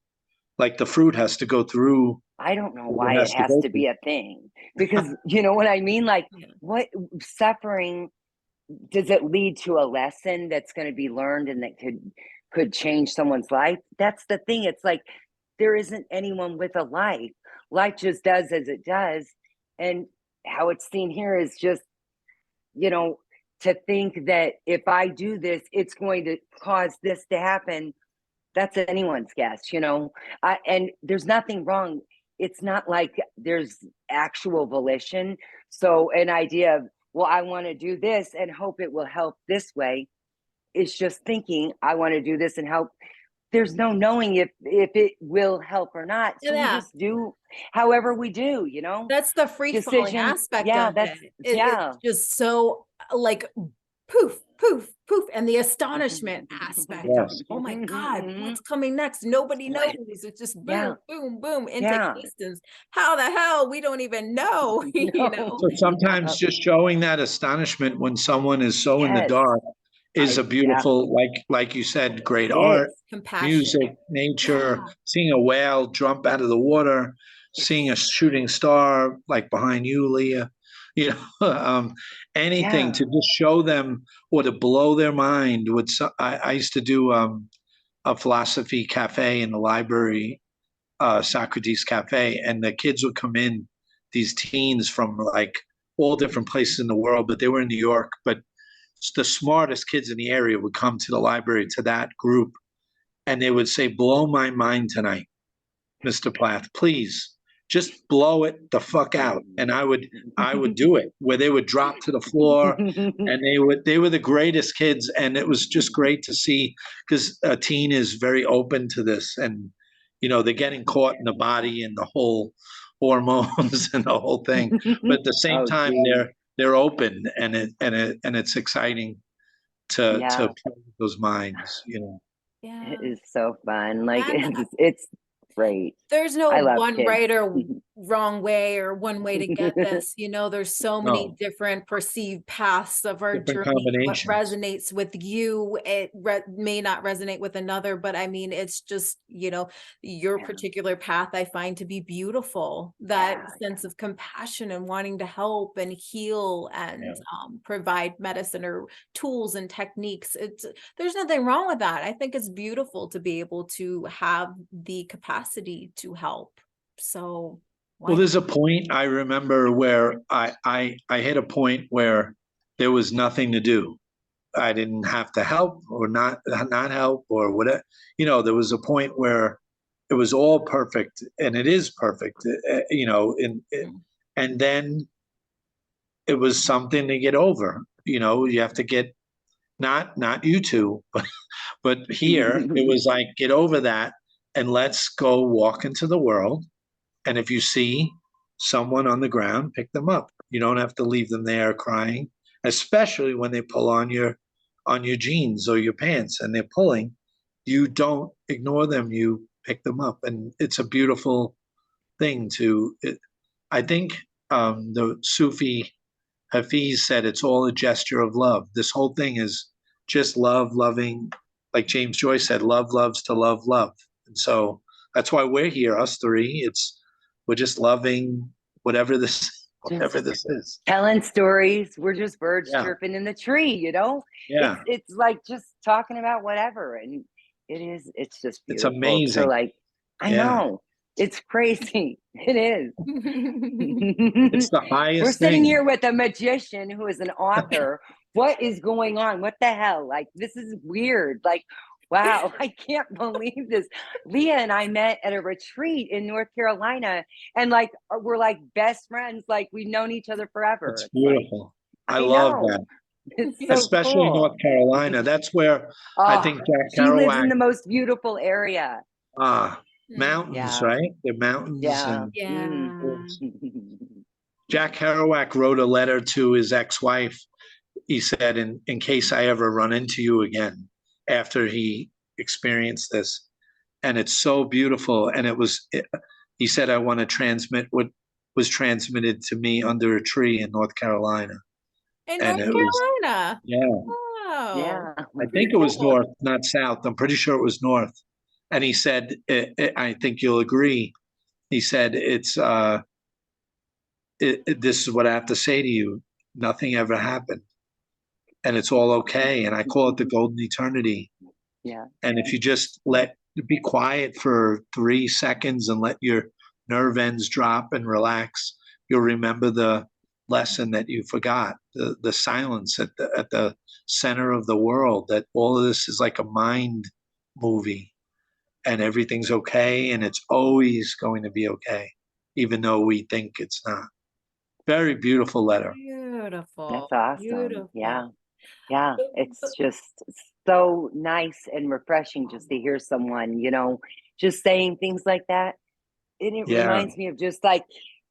like the fruit has to go through. I don't know why it has to be a thing, because you know what I mean? Like, what suffering does it lead to a lesson that's going to be learned and that could change someone's life? That's the thing. It's like there isn't anyone with a life. Life just does as it does. And how it's seen here is just, you know, to think that if I do this, it's going to cause this to happen. That's anyone's guess, you know. And there's nothing wrong. It's not like there's actual volition. So an idea of, well, I want to do this and hope it will help this way. It's just thinking, I want to do this and help. There's no knowing if it will help or not. So we just do however we do, you know. That's the free falling aspect of it. It's just so like poof, poof, poof, and the astonishment aspect of, oh my God, what's coming next? Nobody knows. It's just boom, boom, boom into existence. How the hell? We don't even know. You know. So sometimes just showing that astonishment when someone is so in the dark is a beautiful, like you said, great art, music, nature, seeing a whale jump out of the water, seeing a shooting star like behind you, Leah, you know, anything to just show them or to blow their mind. I used to do a philosophy cafe in the library, Socrates Cafe, and the kids would come in, these teens from like all different places in the world, but they were in New York, but the smartest kids in the area would come to the library, to that group, and they would say, blow my mind tonight, Mr. Plath, please just blow it the fuck out. And I would do it, where they would drop to the floor, and they were the greatest kids. And it was just great to see, because a teen is very open to this, and you know, they're getting caught in the body and the whole hormones and the whole thing, but at the same time they're open, and it's exciting to play with those minds, you know. It is so fun. Like it's great. There's no one right or wrong way or one way to get this. You know, there's so many different perceived paths of our journey. What resonates with you, it may not resonate with another, but I mean, it's just, you know, your particular path I find to be beautiful. That sense of compassion and wanting to help and heal and provide medicine or tools and techniques. There's nothing wrong with that. I think it's beautiful to be able to have the capacity to help. So well, there's a point I remember where I hit a point where there was nothing to do. I didn't have to help or not help or whatever. You know, there was a point where it was all perfect, and it is perfect, you know, and then it was something to get over. You know, you have to get, not you two, but here it was like, get over that and let's go walk into the world. And if you see someone on the ground, pick them up. You don't have to leave them there crying, especially when they pull on your jeans or your pants and they're pulling. You don't ignore them. You pick them up. And it's a beautiful thing I think the Sufi Hafiz said it's all a gesture of love. This whole thing is just loving, like James Joyce said, love loves to love. And so that's why we're here, us three. We're just loving whatever this is. Telling stories. We're just birds chirping in the tree, you know? Yeah. It's like just talking about whatever. And it's just beautiful. It's amazing. So like, I know. It's crazy. It is. It's the highest We're sitting thing. here with a magician who is an author. What is going on? What the hell? Like, this is weird. Like, wow, I can't believe this. Leah and I met at a retreat in North Carolina, and like we're like best friends. Like we've known each other forever. It's beautiful. I I love know. that. It's so Especially cool. North Carolina. That's where I Oh, think Jack she lives in Kerouac, the most beautiful area. mountains, Yeah. right? The mountains. Yeah. And Yeah. Jack Kerouac wrote a letter to his ex-wife. He said, in case I ever run into you again, after he experienced this. And it's so beautiful. And he said, I want to transmit what was transmitted to me under a tree in North Carolina. In And North it was, Carolina. yeah, Wow. Yeah. I Pretty think it was cool. north, not south. I'm pretty sure it was north. And he said, I think you'll agree. He said, this is what I have to say to you. Nothing ever happened. And it's all okay. And I call it the golden eternity. Yeah. And if you just be quiet for 3 seconds and let your nerve ends drop and relax, you'll remember the lesson that you forgot, the silence at the center of the world, that all of this is like a mind movie and everything's okay and it's always going to be okay, even though we think it's not. Very beautiful letter. Beautiful. That's awesome. Beautiful. Yeah. Yeah. It's just so nice and refreshing just to hear someone, just saying things like that. And it Yeah. reminds me of just like,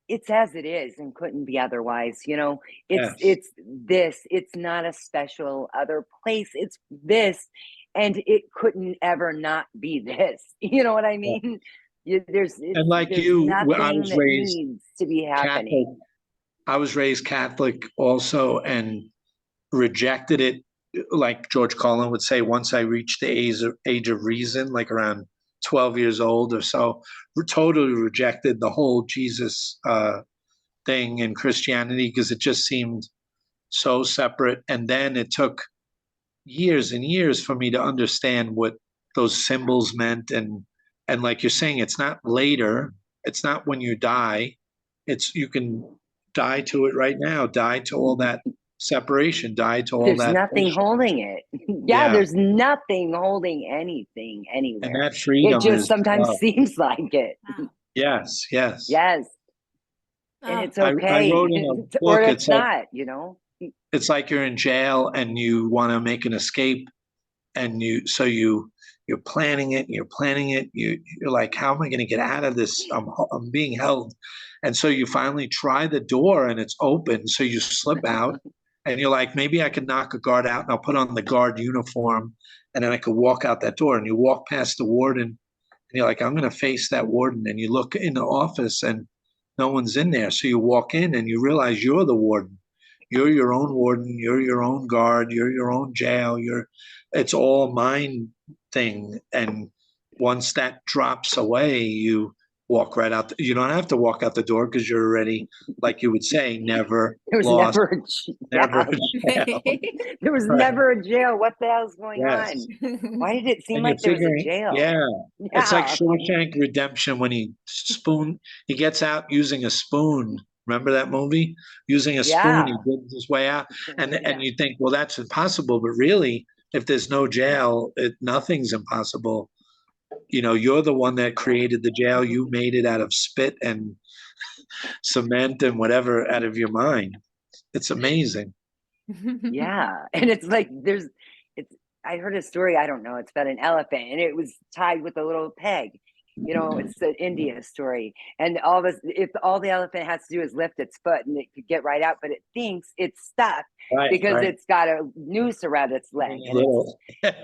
it's as it is and couldn't be otherwise. Yes. It's this, it's not a special other place. It's this, and it couldn't ever not be this. You know what I mean? There's like there's you, I nothing was that raised needs to be Catholic. happening. I was raised Catholic also and rejected it, like George Carlin would say, once I reached the age of reason, like around 12 years old or so, totally rejected the whole Jesus thing in Christianity because it just seemed so separate. And then it took years and years for me to understand what those symbols meant. And like you're saying, it's not later, it's not when you die, it's you can die to it right now, die to all that separation, die to all There's that nothing bullshit. holding it. Yeah, there's nothing holding anything And anywhere. that freedom It just is sometimes love. seems like it. Yes, yes. Yes. And Oh, it's I okay. wrote in a Or book, it's it's like you're in jail and you want to make an escape, and you're planning it, you're like, how am I going to get out of this? I'm being held. And so you finally try the door and it's open, so you slip out and you're like, maybe I could knock a guard out and I'll put on the guard uniform and then I could walk out that door. And you walk past the warden and you're like, I'm going to face that warden. And you look in the office and no one's in there, so you walk in and you realize you're the warden. You're your own warden, you're your own guard, you're your own jail, it's all mind thing. And once that drops away, you walk right out. You don't have to walk out the door because you're already, like you would say, never there was lost, never never yeah. jail. there was Right. never a jail. What the hell's going Yes. on? Why did it seem And you're like there was a figuring, jail? yeah, it's like Yeah. Shawshank Redemption when he gets out using a spoon. Remember that movie? Using a spoon, he Yeah. digs his way out. And Yeah. you think, well, that's impossible. But really, if there's no jail, nothing's impossible. You're the one that created the jail. You made it out of spit and cement and whatever out of your mind. It's amazing. Yeah. And it's like I heard a story, I don't know, it's about an elephant and it was tied with a little peg. It's an India story. And if all the elephant has to do is lift its foot and it could get right out, but it thinks it's stuck because it's got a noose around its leg. And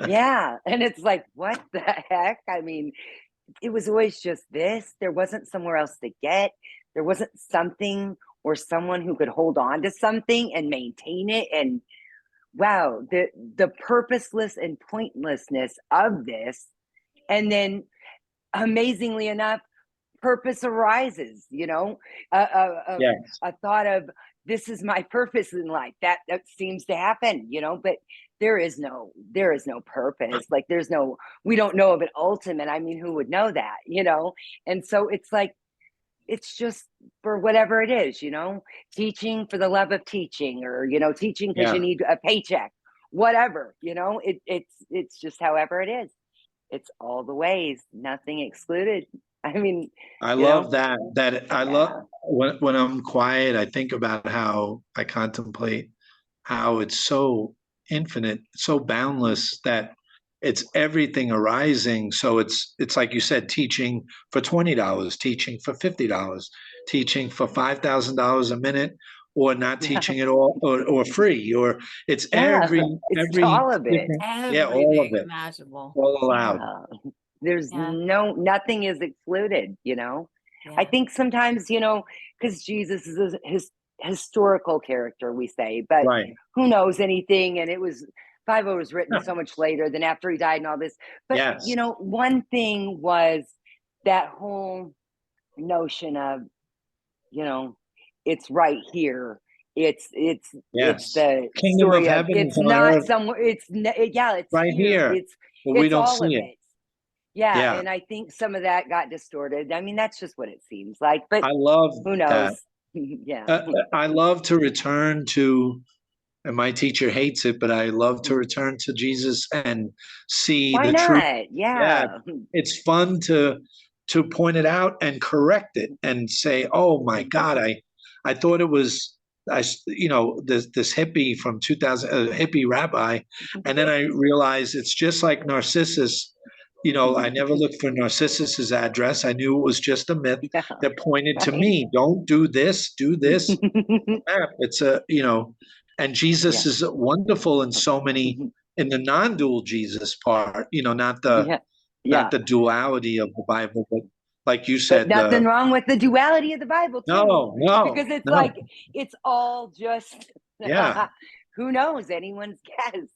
yeah. And it's like, what the heck? I mean, it was always just this. There wasn't somewhere else to get. There wasn't something or someone who could hold on to something and maintain it. And wow, the purposeless and pointlessness of this. And then amazingly enough, purpose arises, a thought of this is my purpose in life. That seems to happen, but there is no purpose. Like we don't know of an ultimate. I mean, who would know that, And so it's like, it's just for whatever it is, teaching for the love of teaching, or, teaching because you need a paycheck, whatever, it's just however it is. It's all the ways, nothing excluded. I mean, I love that. I love when I'm quiet, I think about how I contemplate how it's so infinite, so boundless, that it's everything arising. So it's like you said, teaching for $20, teaching for $50, teaching for $5,000 a minute, or not teaching at all, or free, or it's every all of it. different, all of Everything it, imaginable. all allowed. Yeah. There's nothing is excluded, you know. Yeah. I think sometimes, you know, because Jesus is his historical character, we say, but who knows anything? And it was 5 was written so much later than after he died and all this. But you know, one thing was that whole notion of, you know, it's right here. It's the Kingdom story of of heaven it's is on not earth. somewhere. It's it's right here. It's But we don't all see of it. it. Yeah, and I think some of that got distorted. I mean, that's just what it seems like. But I love who knows? that. I love to return to, and my teacher hates it, but I love to return to Jesus and see Why the not? truth. Yeah. It's fun to point it out and correct it and say, "Oh my God, I thought it was." This hippie from 2000, hippie rabbi, and then I realized it's just like Narcissus. I never looked for Narcissus's address. I knew it was just a myth that pointed to me. Don't do this, do this. It's and Jesus is wonderful in so many, in the non-dual Jesus part, not the duality of the Bible, but like you said, but nothing wrong with the duality of the Bible too. No, because it's like it's all just who knows, anyone's guess.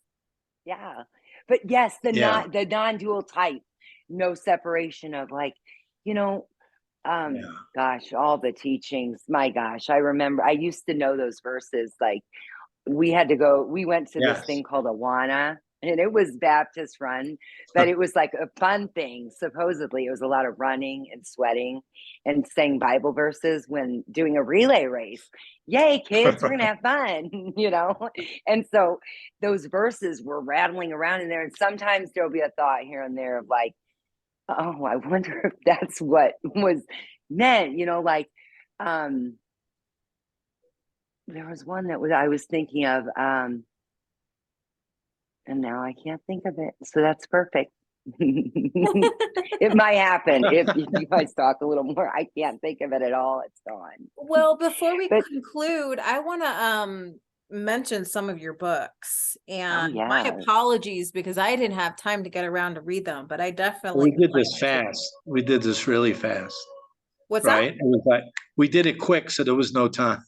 Yeah, but yes, the non-dual type, no separation of, like, gosh, all the teachings. My gosh, I remember I used to know those verses. Like, we went to this thing called Awana, and it was Baptist run, but it was like a fun thing. Supposedly it was a lot of running and sweating and saying Bible verses when doing a relay race. Yay, kids, we're gonna have fun. And so those verses were rattling around in there, and sometimes there'll be a thought here and there of like, oh, I wonder if that's what was meant, like there was one that I was thinking of, and now I can't think of it. So that's perfect. It might happen if you guys talk a little more. I can't think of it at all. It's gone. Well, before we conclude, I want to mention some of your books, and my apologies because I didn't have time to get around to read them, but I definitely we did this fast. We did this really fast. What's that? It was like we did it quick, so there was no time.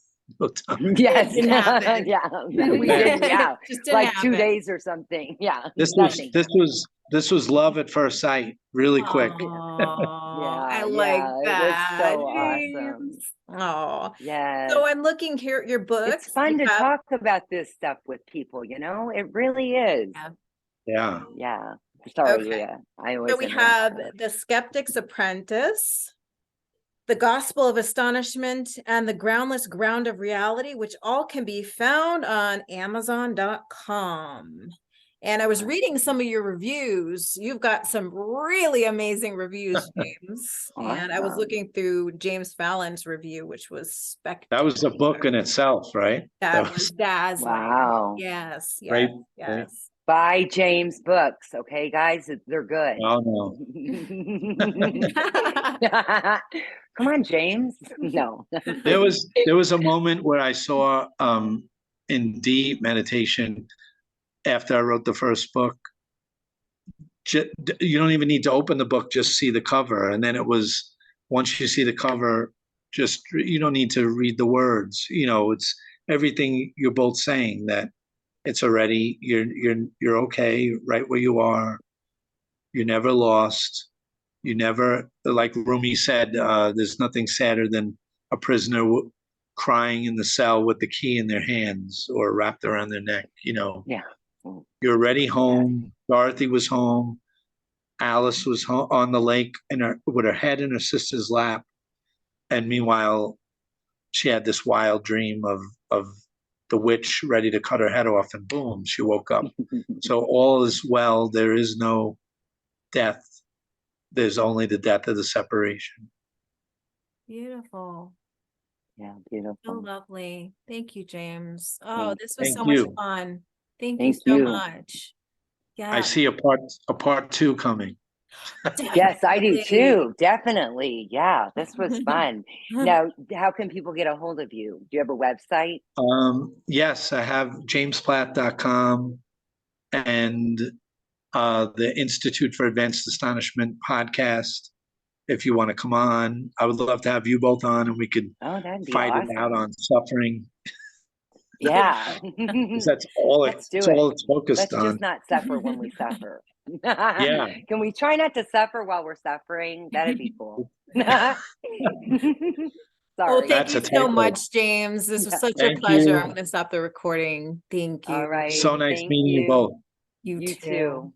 Yes. It didn't happen. We did. Yeah. Just didn't happen. 2 days or something. Yeah. This was love at first sight, really quick. I like that. It was so awesome. Oh, yeah. So I'm looking here at your books. It's fun to talk about this stuff with people. It really is. Yeah. Yeah. Sorry, Leah. So we have The Skeptic's Apprentice, The Gospel of Astonishment, and The Groundless Ground of Reality, which all can be found on Amazon.com. And I was reading some of your reviews. You've got some really amazing reviews, James. And I was looking through James Fallon's review, which was spectacular. That was a book in itself, right? That was dazzling. Wow. Yes. Right. Yes. Buy James books, okay, guys? They're good. Oh, no. Come on, James. No. There was a moment where I saw in deep meditation, after I wrote the first book, you don't even need to open the book, just see the cover. And then it was, once you see the cover, you don't need to read the words. It's everything you're both saying, that it's already, you're okay right where you are. You're never lost. You never, like Rumi said, there's nothing sadder than a prisoner crying in the cell with the key in their hands or wrapped around their neck. Yeah. You're already home. Dorothy was home. Alice was home on the lake with her head in her sister's lap. And meanwhile, she had this wild dream of the witch ready to cut her head off, and boom, she woke up. So all is well. There is no death. There's only the death of the separation. Beautiful. Yeah, So beautiful. lovely. Thank you, James. Oh, this was Thank so much you. fun. Thank you Thank so you. much. I Yeah, see a part two coming. Yes, I do definitely. too. Definitely. Yeah, this was fun. Now, how can people get a hold of you? Do you have a website? Yes, I have jamesplath.com and the Institute for Advanced Astonishment podcast. If you want to come on, I would love to have you both on and we could Oh, that'd be fight it out awesome. on suffering. Yeah. 'Cause that's all Let's do it's it. all it's focused Let's just on. not suffer when we suffer. Yeah. Can we try not to suffer while we're suffering? That'd be cool. Sorry. Well, thank That's you a so tightrope. much, James. This was Yeah. such a Thank pleasure. I'm you. going to stop the recording. Thank All you. right. So nice Thank meeting you you. both. You You too. too.